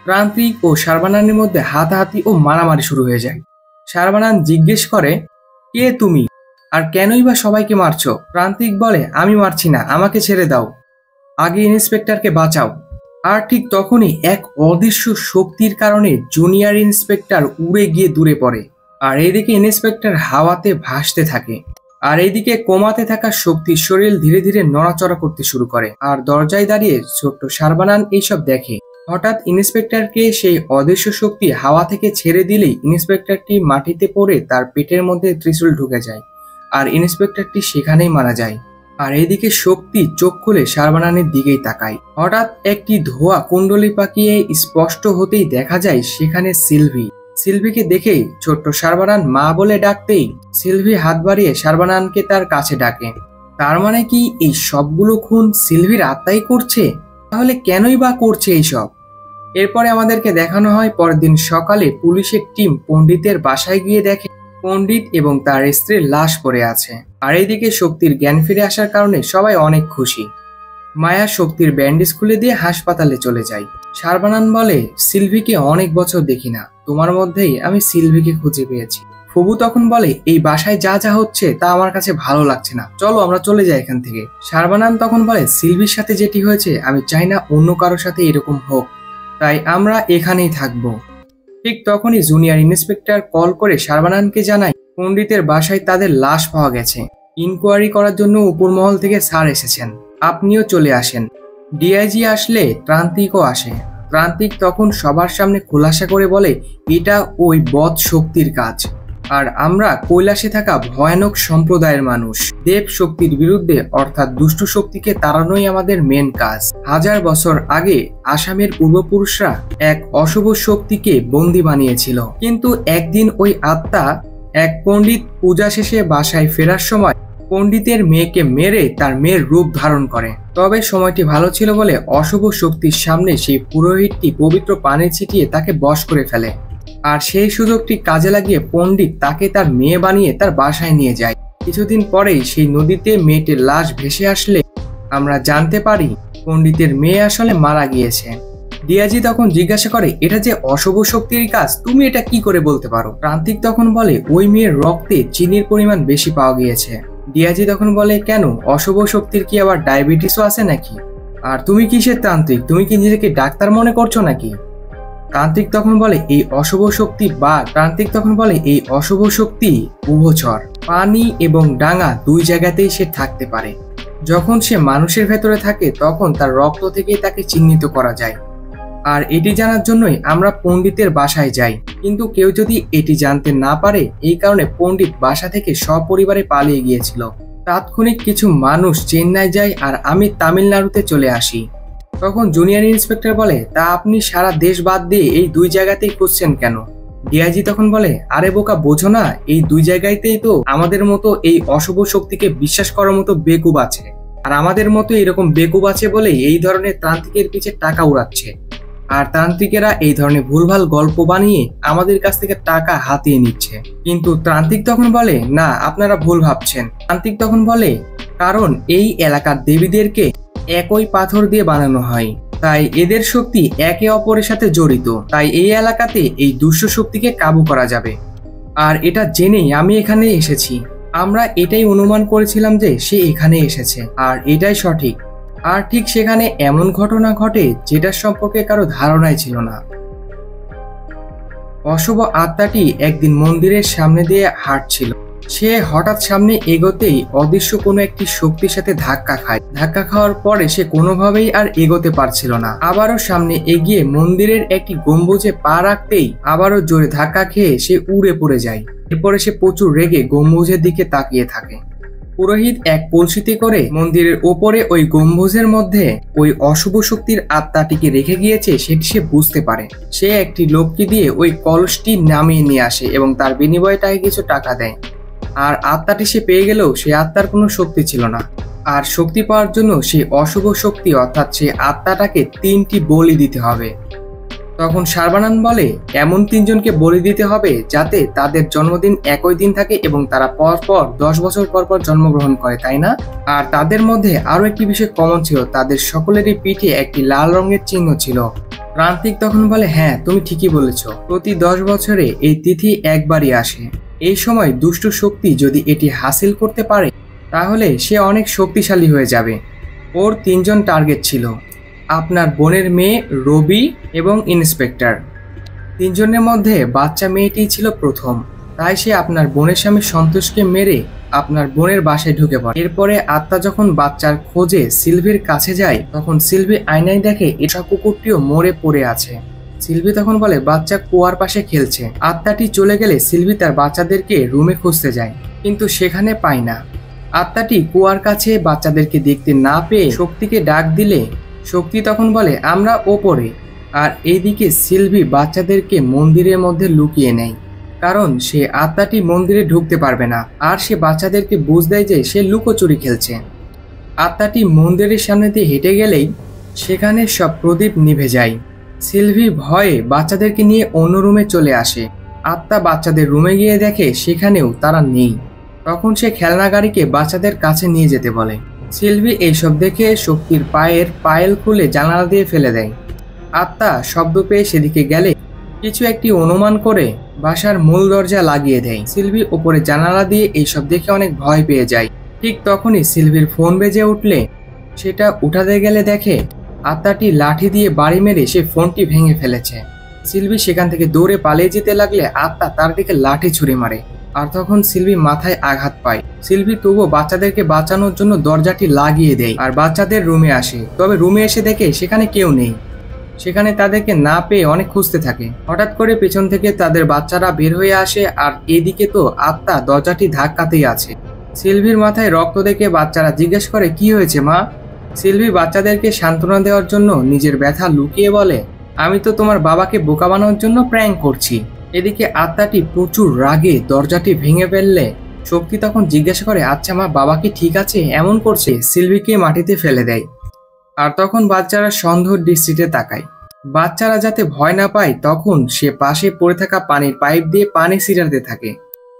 তান্ত্রিক ও সর্বানন্দের মধ্যে হাতাহাতি ও মারামারি শুরু হয়ে যায়। সর্বানন্দ জিজ্ঞেস করে, কে তুমি, আর কেনই বা সবাইকে মারছো? তান্ত্রিক বলে, আমি মারছি না, আমাকে ছেড়ে দাও, আগে ইন্সপেক্টরকে বাঁচাও। আর ঠিক তখনই এক অদৃশ্য শক্তির কারণে জুনিয়র ইন্সপেক্টর উড়ে গিয়ে দূরে পড়ে। আর এইদিকে ইন্সপেক্টর হাওয়াতে ভাসতে থাকে। আর এইদিকে কোমাতে থাকা শক্তির শরীর ধীরে ধীরে নড়াচড়া করতে শুরু করে। আর দরজায় দাঁড়িয়ে ছোট্ট সর্বানন্দ এইসব দেখে। হঠাৎ ইন্সপেক্টরকে সেই অদৃশ্য শক্তি হাওয়া থেকে ছেড়ে দিলেই ইন্সপেক্টরটি মাটিতে পড়ে তার পেটের মধ্যে ত্রিশূল ঢুকে যায়। আর ইন্সপেক্টরটি সেখানেই মারা যায়। আর এইদিকে শক্তি চোখ খুলে সর্বানন্দের দিকেই তাকায়। হঠাৎ একটি ধোঁয়া কুণ্ডলী পাকিয়ে স্পষ্ট হতেই দেখা যায় সেখানে সিলভি। সিলভিকে দেখেই ছোট্ট সর্বানন্দ মা বলে ডাকতেই সিলভি হাত বাড়িয়ে সর্বানন্দকে তার কাছে ডাকে। তার মানে কি এই সবগুলো খুন সিলভির আত্মাই করছে? তাহলে কেনই বা করছে এইসব? এরপরে আমাদেরকে দেখানো হয় পরের দিন সকালে পুলিশের টিম পণ্ডিতের বাসায় গিয়ে দেখে পণ্ডিত এবং তার স্ত্রীর লাশ পড়ে আছে। আর এইদিকে শক্তির জ্ঞান ফিরে আসার কারণে সবাই অনেক খুশি। মায়া শক্তির ব্যান্ডেজ খুলে দিয়ে হাসপাতালে চলে যায়। সর্বানন্দ বলে, সিলভিকে অনেক বছর দেখি না, তোমার মধ্যেই আমি সিলভিকে খুঁজে পেয়েছি। ফুবু তখন বলে, এই বাসায় যা যা হচ্ছে তা আমার কাছে ভালো লাগছে না, চলো আমরা চলে যাই এখান থেকে। সর্বানন্দ তখন বলে, সিলভির সাথে যেটি হয়েছে আমি চাই না অন্য কারোর সাথে এরকম হোক, তাই আমরা এখানেই থাকবো। ঠিক তখনই জুনিয়র ইন্সপেক্টর কল করে সর্বানন্দকে জানায় পণ্ডিতের বাসায় তাদের লাশ পাওয়া গেছে। ইনকোয়ারি করার জন্য উপর মহল থেকে স্যার এসেছেন, আপনিও চলে আসেন। ডিআইজি আসলে তান্ত্রিকও আসে। তান্ত্রিক তখন সবার সামনে খোলাসা করে বলে, এটা ওই বদ শক্তির কাজ, আর আমরা কৈলাসে থাকা ভয়ানক সম্প্রদায়ের মানুষ। দেব শক্তির বিরুদ্ধে অর্থাৎ দুষ্ট শক্তিকে তাড়ানোই আমাদের মেন কাজ। 1000 বছর আগে আসামের পূর্বপুরুষরা এক অশুভ শক্তিকে বন্দী বানিয়েছিল, কিন্তু একদিন ওই আত্মা এক পণ্ডিত পূজা শেষে বাসায় ফেরার সময় পণ্ডিতের মেয়েকে মেরে তার মেয়ের রূপ ধারণ করে। তবে সময়টি ভালো ছিল বলে অশুভ শক্তির সামনে সেই পুরোহিতটি পবিত্র পানি ছিটিয়ে তাকে বশ করে ফেলে। আর সেই সুযোগটি কাজে লাগিয়ে পণ্ডিত তাকে তার মেয়ে বানিয়ে তার বাসায় নিয়ে যায়। কিছুদিন পরেই সেই নদীতে মেয়েটির লাশ ভেসে আসলে আমরা জানতে পারি পণ্ডিতের মেয়ে আসলে মারা গিয়েছে। ডিআইজি তখন জিজ্ঞাসা করে, এটা যে অশুভ শক্তির কাজ, তুমি এটা কি করে বলতে পারো? তান্ত্রিক তখন বলে, ওই মেয়ের রক্তে চিনির পরিমাণ বেশি পাওয়া গিয়েছে। ডিআইজি তখন বলে, কেন, অশুভ শক্তির কি আবার ডায়াবেটিসও আছে নাকি? আর তুমি কিসের তান্ত্রিক, তুমি কি নিজেকে ডাক্তার মনে করছো নাকি? তান্ত্রিক তখন বলে, এই অশুভ শক্তি উভচর, পানি এবং ডাঙা দুই জায়গাতেই সে থাকতে পারে। যখন সে মানুষের ভেতরে থাকে তখন তার রক্ত থেকেই তাকে চিহ্নিত করা যায়। আর এটি জানার জন্যই আমরা পণ্ডিতের বাসায় যাই, কিন্তু কেউ যদি এটি জানতে না পারে এই কারণে পণ্ডিত বাসা থেকে সপরিবারে পালিয়ে গিয়েছিল। তাৎক্ষণিক কিছু মানুষ চেন্নাই যায় আর আমি তামিলনাড়ুতে চলে আসি। তখন জুনিয়র ইন্সপেক্টর বলে, তা আপনি সারা দেশ বাদ দিয়ে এই দুই জায়গাতেই খুঁজছেন কেন? ডিআইজি তখন বলে, আরে বোকা, বোঝো না, এই দুই জায়গাতেই তো আমাদের মতো এই অশুভ শক্তিকে বিশ্বাস করার মতো বেকুব আছে, আর আমাদের মতো এরকম বেকুব আছে বলেই এই ধরনের তান্ত্রিকের পিছে টাকা উড়াচ্ছে। আর তান্ত্রিকেরা এই ধরনের ভুলভাল গল্প বানিয়ে আমাদের কাছ থেকে টাকা হাতিয়ে নিচ্ছে। কিন্তু তান্ত্রিক তখন বলে, না, আপনারা ভুল ভাবছেন। তান্ত্রিক তখন বলে, কারণ এই এলাকার দেবীদেরকে একই পাথর দিয়ে বানানো হয়, তাই এদের শক্তি একে অপরের সাথে জড়িত, তাই এই এলাকাতে এই দুষ্ট শক্তিকে কাবু করা যাবে। আর এটা জেনেই আমি এখানে এসেছি। আমরা এটাই অনুমান করেছিলাম যে সে এখানে এসেছে, আর এটাই সঠিক। আর ঠিক সেখানে এমন ঘটনা ঘটে যেটার সম্পর্কে কারো ধারণাই ছিল না। অশুভ আত্মাটি একদিন মন্দিরের সামনে দিয়ে হাঁটছিল। সে হঠাৎ সামনে এগোতেই অদৃশ্য কোনো একটি শক্তির সাথে ধাক্কা খায়। ধাক্কা খাওয়ার পরে সে কোনোভাবেই আর এগোতে পারছিল না। আবারও সামনে এগিয়ে মন্দিরের একটি গম্বুজে পা রাখতেই আবারও জোরে ধাক্কা খেয়ে সে উড়ে পড়ে যায়। এরপরে সে প্রচুর রেগে গম্বুজের দিকে তাকিয়ে থাকে। পুরোহিত এক কলসিতে করে মন্দিরের ওপরে ওই গম্বুজের মধ্যে ওই অশুভ শক্তির আত্মাটিকে রেখে গিয়েছে সেটি সে বুঝতে পারে। সে একটি লোককে দিয়ে ওই কলসটি নামিয়ে নিয়ে আসে এবং তার বিনিময়ে তাকে কিছু টাকা দেয়। আর আত্মাটি সে পেয়ে গেলেও সে আত্মার কোনো শক্তি ছিল না। আর শক্তি পাওয়ার জন্য সে অশুভ শক্তি অর্থাৎ সে আত্মাটাকে 3টি বলি দিতে হবে। তখন শারবানান বলে এমন 3জনকে বলি দিতে হবে যাতে তাদের জন্মদিন একই দিন থাকে এবং তারা পরপর 10 বছর পর পর জন্মগ্রহণ করে, তাই না? আর তাদের মধ্যে আরো একটি বিষয় কমন ছিল, তাদের সকলেরই পিঠে একটি লাল রঙের চিহ্ন ছিল। প্রান্তিক তখন বলে হ্যাঁ, তুমি ঠিকই বলেছ, প্রতি 10 বছরে এই তিথি একবারই আসে। এই সময় দুষ্ট শক্তি যদি এটি হাসিল করতে পারে তাহলে সে অনেক শক্তিশালী হয়ে যাবে। ওর 3জন টার্গেট ছিল, আপনার বোনের মেয়ে রবি এবং ইন্সপেক্টর। 3জনের মধ্যে বাচ্চা মেয়েটি ছিল প্রথম, তাই সে আপনার বোনের স্বামী সন্তোষকে মেরে আপনার বোনের বাসায় ঢুকে পড়ে। এরপরে আত্মা যখন বাচ্চার খোঁজে সিলভির কাছে যায় তখন সিলভি আয়নায় দেখে এটা কুকুরটিও মরে পড়ে আছে। সিলভি তখন বলে বাচ্চা কুয়ার পাশে খেলছে। আত্মাটি চলে গেলে সিলভি তার বাচ্চাদেরকে রুমে খুঁজতে যায়, কিন্তু সেখানে পায় না। আত্মাটি কুয়ার কাছে বাচ্চাদেরকে দেখতে না পেয়ে শক্তিকে ডাক দিলে শক্তি তখন বলে আমরা ওপরে। আর এইদিকে সিলভি বাচ্চাদেরকে মন্দিরের মধ্যে লুকিয়ে নেয়, কারণ সে আত্মাটি মন্দিরে ঢুকতে পারবে না। আর সে বাচ্চাদেরকে বুঝ দেয় যে সে লুকোচুরি খেলছে। আত্মাটি মন্দিরের সামনে দিয়ে হেঁটে গেলেই সেখানে সব প্রদীপ নিভে যায়। সিলভি ভয়ে বাচ্চাদেরকে নিয়ে অন্য রুমে চলে আসে। আত্মা বাচ্চাদের রুমে গিয়ে দেখে সেখানেও তারা নেই। তখন সে খেলনা গাড়িকে বাচ্চাদের কাছে নিয়ে যেতে বলে। সিলভি এইসব দেখে শক্তির পায়ের পায়েল খুলে জানালা দিয়ে ফেলে দেয়। আত্মা শব্দ পেয়ে সেদিকে গেলে কিছু একটি অনুমান করে বাসার মূল দরজা লাগিয়ে দেয়। সিলভি ওপরে জানালা দিয়ে এইসব দেখে অনেক ভয় পেয়ে যায়। ঠিক তখনই সিলভির ফোন বেজে উঠলে সেটা উঠাতে গেলে দেখে আত্মাটি লাঠি দিয়ে বাড়ি মেরে সে ফোনটি ভেঙে ফেলেছে। সিলভি সেখান থেকে দৌড়ে পালিয়ে যেতে লাগলে আত্মা তার দিকে লাঠি ছুঁড়ে মারে। আর তখন সিলভি মাথায় আঘাত পায়। সিলভি তবুও বাচ্চাদেরকে বাঁচানোর জন্য দরজাটি লাগিয়ে দেয় আর বাচ্চাদের রুমে আসে। তবে রুমে এসে দেখে সেখানে কেউ নেই। সেখানে তাদেরকে না পেয়ে অনেক খুঁজতে থাকে। হঠাৎ করে পেছন থেকে তাদের বাচ্চারা বের হয়ে আসে আর এদিকে তো আত্মা দরজাটি ধাক্কাতেই আছে। সিলভির মাথায় রক্ত দেখে বাচ্চারা জিজ্ঞেস করে কি হয়েছে মা? সিলভি বাচ্চাদেরকে সান্ত্বনা দেওয়ার জন্য নিজের ব্যথা লুকিয়ে বলে আমি তো তোমার বাবাকে বোকা বানানোর জন্য প্র্যাঙ্ক করছি। এদিকে আত্মাটি প্রচুর রাগে দরজাটি ভেঙে ফেললে শক্তি তখন জিজ্ঞাসা করে আচ্ছা মা, বাবা কি ঠিক আছে এমন করছে? সিলভিকে মাটিতে ফেলে দেয়। আর তখন বাচ্চারা সন্দেহ দৃষ্টিতে তাকায়। বাচ্চারা যাতে ভয় না পায় তখন সে পাশে পড়ে থাকা পানির পাইপ দিয়ে পানি ছিটাতে থাকে।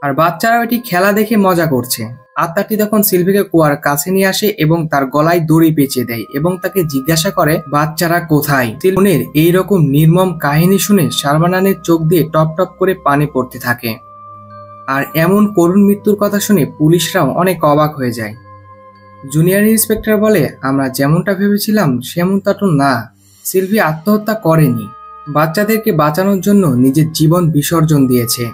আর বাচ্চারা এটি খেলা দেখে মজা করছে। আত্মাটি তখন সিলভিকে কুয়ার কাছে নিয়ে আসে এবং তার গলায় দড়ি পেঁচিয়ে দেয় এবং তাকে জিজ্ঞাসা করে বাচ্চারা কোথায়। সিলভির এইরকম নির্মম কাহিনী শুনে শারবানানের চোখ দিয়ে টপ টপ করে পানি পড়তে থাকে। আর এমন করুণ মৃত্যুর কথা শুনে পুলিশরাও অনেক অবাক হয়ে যায়। জুনিয়র ইন্সপেক্টর বলে আমরা যেমনটা ভেবেছিলাম সেমনটা তো না, সিলভি আত্মহত্যা করেনি, বাচ্চাদেরকে বাঁচানোর জন্য নিজের জীবন বিসর্জন দিয়েছে।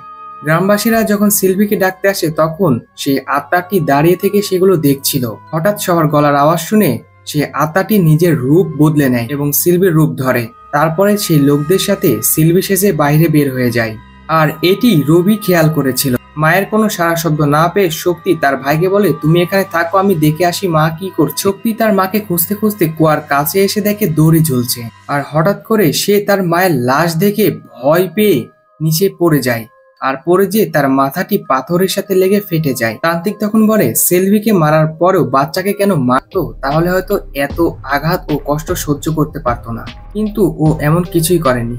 গ্রামবাসীরা যখন সিলভিকে ডাকতে আসে তখন সে আত্মাটি দাঁড়িয়ে থেকে সেগুলো দেখছিল। হঠাৎ সবার গলার আওয়াজ শুনে সে আত্মাটি নিজের রূপ বদলে নেয় এবং সিলভির রূপ ধরে। তারপরে সেই লোকদের সাথে সিলভি সেজে বাইরে বের হয়ে যায়। আর এটি রবি খেয়াল করেছিল। মায়ের কোনো সারা শব্দ না পেয়ে শক্তি তার ভাইকে বলে তুমি এখানে থাকো, আমি দেখে আসি মা কি করছে। শক্তি তার মাকে খুঁজতে খুঁজতে কুয়ার কাছে এসে দেখে দড়ি ঝুলছে। আর হঠাৎ করে সে তার মায়ের লাশ দেখে ভয় পেয়ে নিচে পড়ে যায়। আর পরে যে তার মাথাটি পাথরের সাথে লেগে ফেটে যায়। তান্ত্রিক তখন বলে সেলভিকে মারার পরেও বাচ্চাকে কেন মারতো, তাহলে হয়তো এত আঘাত ও কষ্ট সহ্য করতে পারতো না। কিন্তু ও এমন কিছুই করেনি,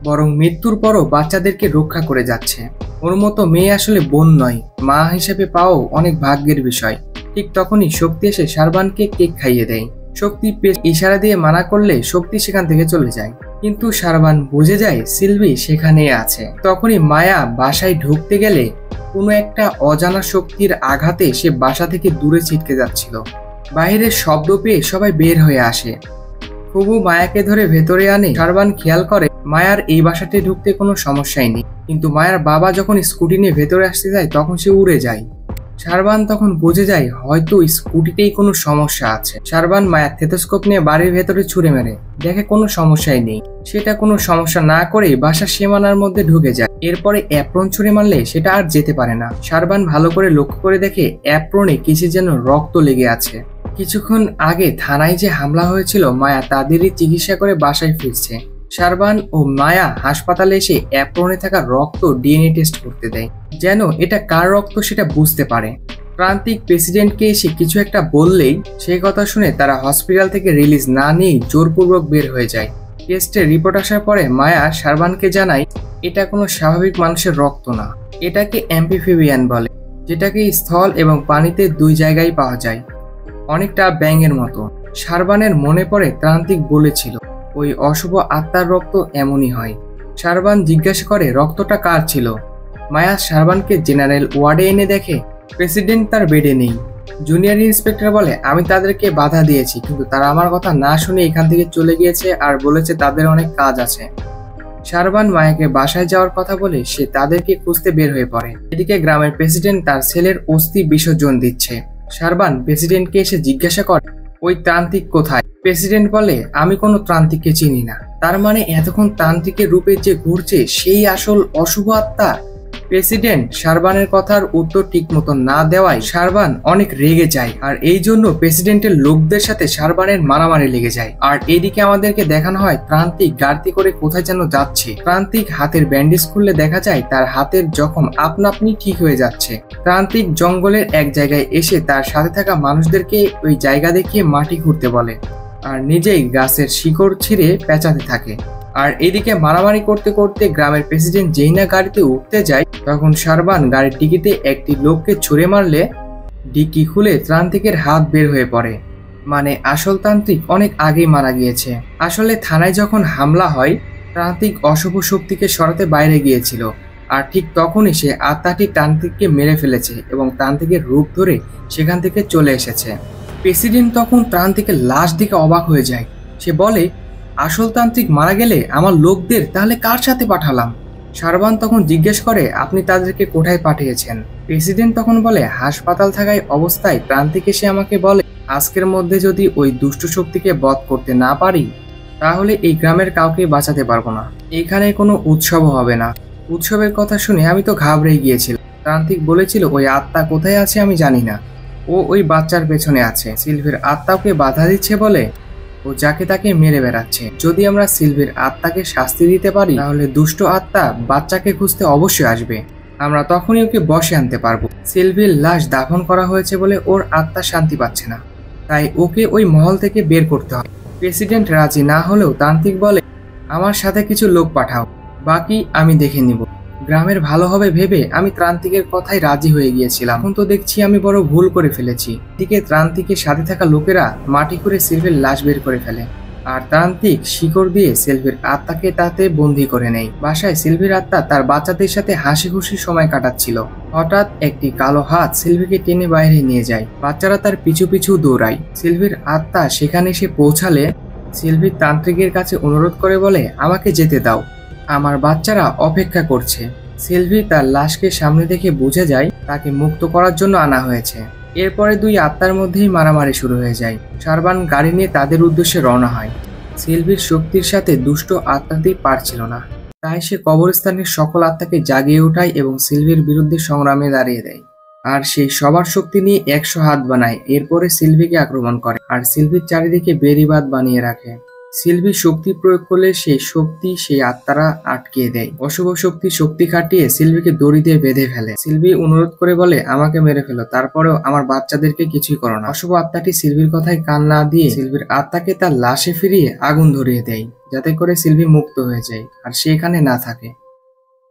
বরং মৃত্যুর পরও বাচ্চাদেরকে রক্ষা করে যাচ্ছে। ওর মতো মেয়ে আসলে বোন নয়, মা হিসেবে পাওয়াও অনেক ভাগ্যের বিষয়। ঠিক তখনই শক্তি এসে শারবানকে কেক খাইয়ে দেয়। শক্তি ইশারা দিয়ে মানা করলে শক্তি সেখান থেকে চলে যায়। কিন্তু শারবান বুঝে যায় সিলভি সেখানেই আছে। তখনই মায়া বাসায় ঢুকতে গেলে কোনো একটা অজানা শক্তির আঘাতে সে বাসা থেকে দূরে ছিটকে যাচ্ছিল। বাইরের শব্দ পেয়ে সবাই বের হয়ে আসে। খুবু মায়াকে ধরে ভেতরে আনে। শারবান খেয়াল করে মায়ার এই বাসাতে ঢুকতে কোনো সমস্যাই নেই, কিন্তু মায়ার বাবা যখন স্কুটি নিয়ে ভেতরে আসতে যায় তখন সে উড়ে যায়। শারবান তখন বুঝে যায় হয়তো স্কুটিতেই কোনো সমস্যা আছে। শারবান মায়ার থেতোস্কোপ নিয়ে বাড়ির ভেতরে ছুঁড়ে মেরে দেখে কোনো সমস্যাই নেই। সেটা কোনো সমস্যা না করে বাসার সীমানার মধ্যে ঢুকে যায়। এরপরে অ্যাপ্রন ছুঁড়ে মারলে সেটা আর যেতে পারে না। শারবান ভালো করে লক্ষ্য করে দেখে অ্যাপ্রনে কিছু যেন রক্ত লেগে আছে। কিছুক্ষণ আগে থানায় যে হামলা হয়েছিল মায়া তাদেরই চিকিৎসা করে বাসায় ফিরছে। শারবান ও মায়া হাসপাতালে এসে অ্যাপ্রনে থাকা রক্ত ডিএনএ টেস্ট করতে দেয়, যেন এটা কার রক্ত সেটা বুঝতে পারে। প্রান্তিক প্রেসিডেন্টকে এসে কিছু একটা বললেই সেই কথা শুনে তারা হসপিটাল থেকে রিলিজ না নিয়েই জোরপূর্বক বের হয়ে যায়। টেস্টের রিপোর্ট আসার পরে মায়া শারবানকে জানায় এটা কোনো স্বাভাবিক মানুষের রক্ত না, এটাকে অ্যাম্পিফিবিয়ান বলে, যেটাকে স্থল এবং পানিতে দুই জায়গায় পাওয়া যায়, অনেকটা ব্যাঙের মতো। শারবানের মনে পড়ে প্রান্তিক বলেছিল ওই অশুভ আত্মার রক্ত এমনই হয়। শারবান জিজ্ঞাসা করে রক্তটা কার ছিল। মায়া শারবানকে জেনারেল ওয়ার্ডে এনে দেখে প্রেসিডেন্ট তার বেডে নেই। জুনিয়র ইন্সপেক্টর বলে আমি তাদেরকে বাধা দিয়েছি, কিন্তু তারা আমার কথা না শুনে এখান থেকে চলে গিয়েছে আর বলেছে তাদের অনেক কাজ আছে। শারবান মায়াকে বাসায় যাওয়ার কথা বলে সে তাদেরকে খুঁজতে বের হয়ে পড়ে। এদিকে গ্রামের প্রেসিডেন্ট তার ছেলের অস্থি বিসর্জন দিচ্ছে। শারবান প্রেসিডেন্টকে এসে জিজ্ঞাসা করে ওই তান্ত্রিক কোথায়। প্রেসিডেন্ট বলে আমি কোনো তান্ত্রিককে চিনি না। তার মানে এতক্ষণ তান্ত্রিকের রূপে যে ঘুরছে সেই আসল অশুভ আত্মা। প্রেসিডেন্ট শারবানের কথার উত্তর ঠিক মতো না দেওয়ায় শারবান অনেক রেগে যায়, আর এই জন্য প্রেসিডেন্টের লোকদের সাথে শারবানের মারামারি লেগে যায়। আর এদিকে আমাদেরকে দেখানো হয় প্রান্তিক গাড়িতে করে কোথায় যেন যাচ্ছে। প্রান্তিক হাতের ব্যান্ডেজ খুললে দেখা যায় তার হাতের জখম আপনা আপনি ঠিক হয়ে যাচ্ছে। প্রান্তিক জঙ্গলের এক জায়গায় এসে তার সাথে থাকা মানুষদেরকে ওই জায়গা দেখিয়ে মাটি খুঁড়তে বলে, আর নিজেই গাছের শিকড় ছিঁড়ে পেঁচাতে থাকে। আর এদিকে মারামারি করতে করতে গ্রামের প্রেসিডেন্ট যেই না গাড়িতে উঠতে যায় তখন শারবান গাড়ির ডিকিতে একটি লোককে ছুঁড়ে মারলে ডিকি খুলে তান্ত্রিকের হাত বের হয়ে পড়ে। মানে আসল তান্ত্রিক অনেক আগেই মারা গিয়েছে। আসলে থানায় যখন হামলা হয় তান্ত্রিক অশুভ শক্তিকে সরাতে বাইরে গিয়েছিল, আর ঠিক তখনই সে আত্মাটি তান্ত্রিককে মেরে ফেলেছে এবং তান্ত্রিকের রূপ ধরে সেখান থেকে চলে এসেছে। প্রেসিডেন্ট তখন তান্ত্রিকের লাশ দেখে অবাক হয়ে যায়। সে বলে আসল তান্ত্রিক মারা গেলে আমার লোকদের তাহলে কার সাথে পাঠালাম। শারবান তখন জিজ্ঞেস করে আপনি তাদেরকে কোথায় পাঠিয়েছেন। প্রেসিডেন্ট তখন বলে হাসপাতাল থাকায় অবস্থায় তান্ত্রিক এসে আমাকে বলে আজকের মধ্যে যদি ওই দুষ্ট শক্তিকে বধ করতে না পারি তাহলে এই গ্রামের কাউকে বাঁচাতে পারবো না, এখানে কোনো উৎসবও হবে না। উৎসবের কথা শুনে আমি তো ঘাবড়ে গিয়েছিলাম। তান্ত্রিক বলেছিল ওই আত্মা কোথায় আছে আমি জানি না, ও ওই বাচ্চার পেছনে আছে, সিলভির আত্মাকে বাধা দিচ্ছে বলে ও যাকে তাকে মেরে বেড়াচ্ছে। যদি আমরা সিলভির আত্মাকে শাস্তি দিতে পারি তাহলে দুষ্ট আত্মা বাচ্চাকে খুঁজতে অবশ্যই আসবে, আমরা তখনই ওকে বশে আনতে পারবো। সিলভির লাশ দাফন করা হয়েছে বলে ওর আত্মা শান্তি পাচ্ছে না, তাই ওকে ওই মহল থেকে বের করতে হবে। প্রেসিডেন্ট রাজি না হলেও তান্ত্রিক বলে আমার সাথে কিছু লোক পাঠাও, বাকি আমি দেখে নিব। গ্রামের ভালো হবে ভেবে আমি তান্ত্রিকের কথাই রাজি হয়ে গিয়েছিলাম, এখন তো দেখছি আমি বড় ভুল করে ফেলেছি। এদিকে তান্ত্রিকের সাথে থাকা লোকেরা মাটি করে সিলভির লাশ বের করে ফেলে, আর তান্ত্রিক শিকড় দিয়ে সিলভির আত্মাকে তাতে বন্দী করে নেয়। বাসায় সিলভির আত্মা তার বাচ্চাদের সাথে হাসি খুশি সময় কাটাচ্ছিল। হঠাৎ একটি কালো হাত সিলভিকে টেনে বাইরে নিয়ে যায়। বাচ্চারা তার পিছু পিছু দৌড়ায়। সিলভির আত্মা সেখানে এসে পৌঁছালে সিলভি তান্ত্রিকের কাছে অনুরোধ করে বলে আমাকে যেতে দাও, আমার বাচ্চারা অপেক্ষা করছে। সিলভি তার লাশকে সামনে দেখে বুঝে যায় তাকে মুক্ত করার জন্য আনা হয়েছে। এরপরে দুই আত্মার মধ্যেই মারামারি শুরু হয়ে যায়। শারবান গাড়ি নিয়ে তাদের উদ্দেশ্যে রওনা হয়। সিলভির শক্তির সাথে দুষ্ট আত্মাটি পারছিল না, তাই সে কবরস্থানের সকল আত্মাকে জাগিয়ে ওঠায় এবং সিলভির বিরুদ্ধে সংগ্রামে দাঁড়িয়ে দেয়। আর সেই সবার শক্তি নিয়ে 100 হাত বানায়। এরপরে সিলভিকে আক্রমণ করে আর সিলভির চারিদিকে বেড়িবাঁধ বানিয়ে রাখে। সিলভি শক্তি প্রয়োগ করলে সেই শক্তি সেই আত্মারা আটকে দেয়। অশুভ শক্তি খাটিয়ে সিলভিকে দড়ি দিয়ে বেঁধে ফেলে। সিলভি অনুরোধ করে বলে আমাকে মেরে ফেলো, তারপরেও আমার বাচ্চাদেরকে কিছুই করো না। অশুভ আত্মাটি সিলভির কথায় কান না দিয়ে সিলভির আত্মাকে তার লাশে ফিরিয়ে আগুন ধরিয়ে দেয়, যাতে করে সিলভি মুক্ত হয়ে যায় আর সে এখানে না থাকে।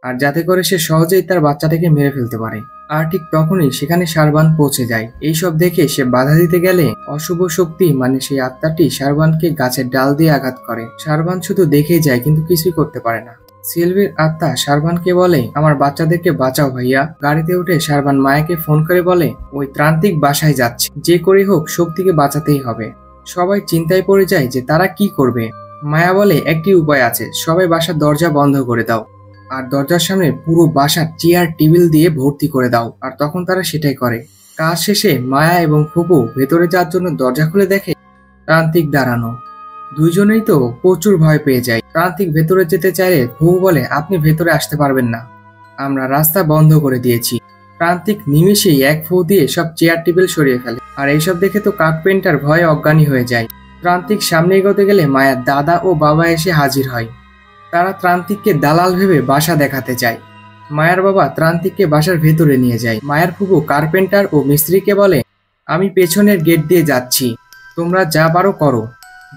আর যাতে করে সে সহজেই তার বাচ্চাটাকে মেরে ফেলতে পারে। আর ঠিক তখনই সেখানে শারবান পৌঁছে যায়। এইসব দেখে সে বাধা দিতে গেলে অশুভ শক্তি মানে সেই আত্মাটি শারবানকে গাছের ডাল দিয়ে আঘাত করে। শারবান শুধু দেখেই যায় কিন্তু কিছুই করতে পারে না। সিলভির আত্মা শারবানকে বলে, আমার বাচ্চাদেরকে বাঁচাও ভাইয়া। গাড়িতে উঠে শারবান মায়াকে ফোন করে বলে ওই ত্রান্তিক বাসায় যাচ্ছে, যে করে হোক শক্তিকে বাঁচাতেই হবে। সবাই চিন্তায় পড়ে যায় যে তারা কি করবে। মায়া বলে একটি উপায় আছে, সবাই বাসার দরজা বন্ধ করে দাও আর দরজার সামনে পুরো বাসার চেয়ার টেবিল দিয়ে ভর্তি করে দাও। আর তখন তারা সেটাই করে। কাজ শেষে মায়া এবং ফুপু ভেতরে যাওয়ার জন্য দরজা খুলে দেখে ত্রান্তিক দাঁড়ানো। দুইজনেই তো প্রচুর ভয় পেয়ে যায়। ত্রান্তিক ভেতরে যেতে চাইলে ফুপু বলে আপনি ভেতরে আসতে পারবেন না, আমরা রাস্তা বন্ধ করে দিয়েছি। ত্রান্তিক নিমেষেই এক ফু দিয়ে সব চেয়ার টেবিল সরিয়ে ফেলে। আর এইসব দেখে তো কার্পেন্টার ভয়ে অজ্ঞানী হয়ে যায়। ত্রান্তিক সামনে এগোতে গেলে মায়ার দাদা ও বাবা এসে হাজির হয়। তারা ত্রান্তিককে দালাল ভেবে বাসা দেখাতে চায়। মায়ার বাবা ত্রান্তিককে বাসার ভেতরে নিয়ে যায়। মায়ের ফুপু কার্পেন্টার ও মিস্ত্রিকে বলে আমি পেছনের গেট দিয়ে যাচ্ছি, তোমরা যা পারো করো।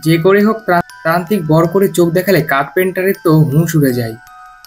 যে করে হোক ত্রান্তিক বড় করে চোখ দেখালে কার্পেন্টারের তো হুঁশ উড়ে যায়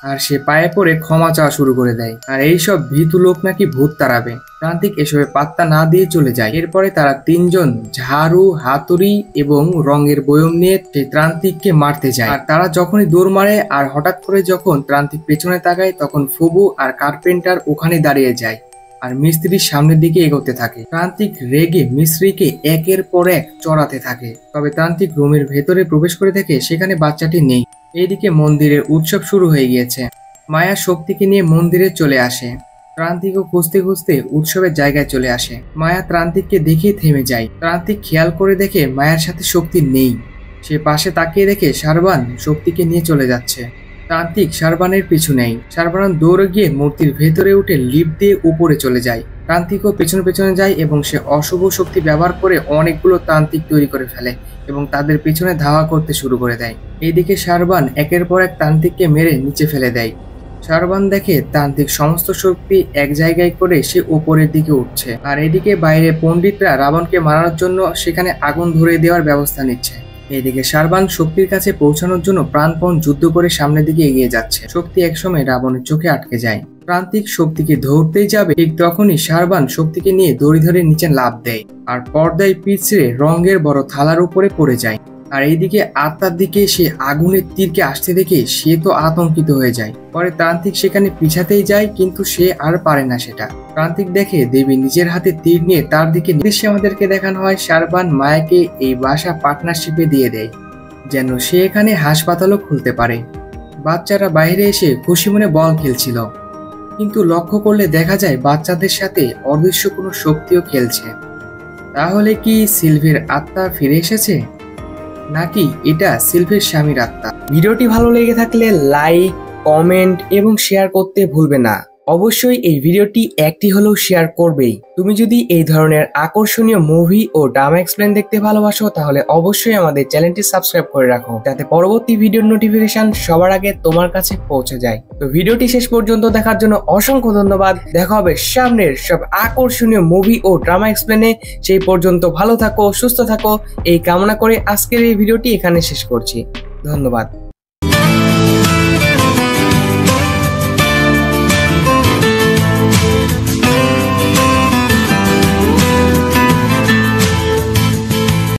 আর সে পায়ে পড়ে ক্ষমা চাওয়া শুরু করে দেয়। আর এইসব ভীতু লোক নাকি ভূত তাড়াবে। ত্রান্তিক এসবে পাত্তা না দিয়ে চলে যায়। এরপরে তারা তিনজন ঝাড়ু, হাতুড়ি এবং রঙের বয়ম নিয়ে ত্রান্তিককে মারতে যায়। আর তারা যখনই দৌড় মারে আর হঠাৎ করে যখন ত্রান্তিক পেছনে তাকায় তখন ফুবু আর কার্পেন্টার ওখানে দাঁড়িয়ে যায় আর মিস্ত্রির সামনের দিকে এগোতে থাকে। ত্রান্তিক রেগে মিস্ত্রিকে একের পর এক চড়াতে থাকে। তবে ত্রান্তিক রুমের ভেতরে প্রবেশ করে দেখে সেখানে বাচ্চাটি নেই। এইদিকে মন্দিরের উৎসব শুরু হয়ে গিয়েছে। মায়া শক্তিকে নিয়ে মন্দিরে চলে আসে। ত্রান্তিকও খুঁজতে খুঁজতে উৎসবের জায়গায় চলে আসে। মায়া ত্রান্তিককে দেখে থেমে যায়। ত্রান্তিক খেয়াল করে দেখে মায়ার সাথে শক্তি নেই। সে পাশে তাকিয়ে দেখে শারবান শক্তিকে নিয়ে চলে যাচ্ছে। ত্রান্তিক শারবানের পিছু নেয়। শারবান দৌড়ে গিয়ে মূর্তির ভেতরে উঠে লিফট দিয়ে উপরে চলে যায়। ত্রান্তিকও পেছনে পেছনে যায় এবং সে অশুভ শক্তি ব্যবহার করে অনেকগুলো তান্ত্রিক তৈরি করে ফেলে এবং তাদের পিছনে ধাওয়া করতে শুরু করে দেয়। এইদিকে শারবান একের পর এক তান্ত্রিককে মেরে নিচে ফেলে দেয়। শারবান দেখে তান্ত্রিক সমস্ত শক্তি এক জায়গায় করে সে উপরের দিকে উঠছে। আর এদিকে বাইরে পণ্ডিতরা রাবণকে মারার জন্য সেখানে আগুন ধরিয়ে দেওয়ার ব্যবস্থা নিচ্ছে। এদিকে শারবান শক্তির কাছে পৌঁছানোর জন্য প্রাণপণ যুদ্ধ করে সামনের দিকে এগিয়ে যাচ্ছে। শক্তি একসময় রাবণের চোখে আটকে যায়। প্রান্তিক শক্তিকে ধরতেই যাবে, ঠিক তখনই শারবান শক্তিকে নিয়ে দড়ি ধরে নিচে লাফ দেয় আর পর্দায় পিছড়ে রঙের বড় থালার উপরে পড়ে যায়। আর এইদিকে আত্মার দিকে সে আগুনের তীরকে আসতে দেখে সে তো আতঙ্কিত হয়ে যায়। পরে তান্ত্রিক সেখানে পিছাতেই যায় কিন্তু সে আর পারে না সেটা। তান্ত্রিক দেখে দেবী নিজের হাতে তীর নিয়ে তার দিকে নির্দেশে আমাদেরকে দেখানো হয় শারবান মায়াকে এই বাসা পার্টনারশিপে দিয়ে দেয় যেন সে এখানে হাসপাতালও খুলতে পারে। বাচ্চারা বাইরে এসে খুশি মনে বল খেলছিল, কিন্তু লক্ষ্য করলে দেখা যায় বাচ্চাদের সাথে অদৃশ্য কোনো শক্তিও খেলছে। তাহলে কি সিলভির আত্মা ফিরে এসেছে, নাকি এটা সিলভির স্বামীর আত্মা? ভিডিওটি ভালো লেগে থাকলে লাইক, কমেন্ট এবং শেয়ার করতে ভুলবে না। অবশ্যই এই ভিডিওটি একটি হলেও শেয়ার করবেই। তুমি যদি এই ধরনের আকর্ষণীয় মুভি ও ড্রামা এক্সপ্লেন দেখতে ভালোবাসো তাহলে অবশ্যই আমাদের চ্যানেলটি সাবস্ক্রাইব করে রাখো, যাতে পরবর্তী ভিডিওর নোটিফিকেশন সবার আগে তোমার কাছে পৌঁছে যায়। তো ভিডিওটি শেষ পর্যন্ত দেখার জন্য অসংখ্য ধন্যবাদ। দেখা হবে সামনের সব আকর্ষণীয় মুভি ও ড্রামা এক্সপ্লেনে। সেই পর্যন্ত ভালো থাকো, সুস্থ থাকো এই কামনা করে আজকের এই ভিডিওটি এখানে শেষ করছি। ধন্যবাদ।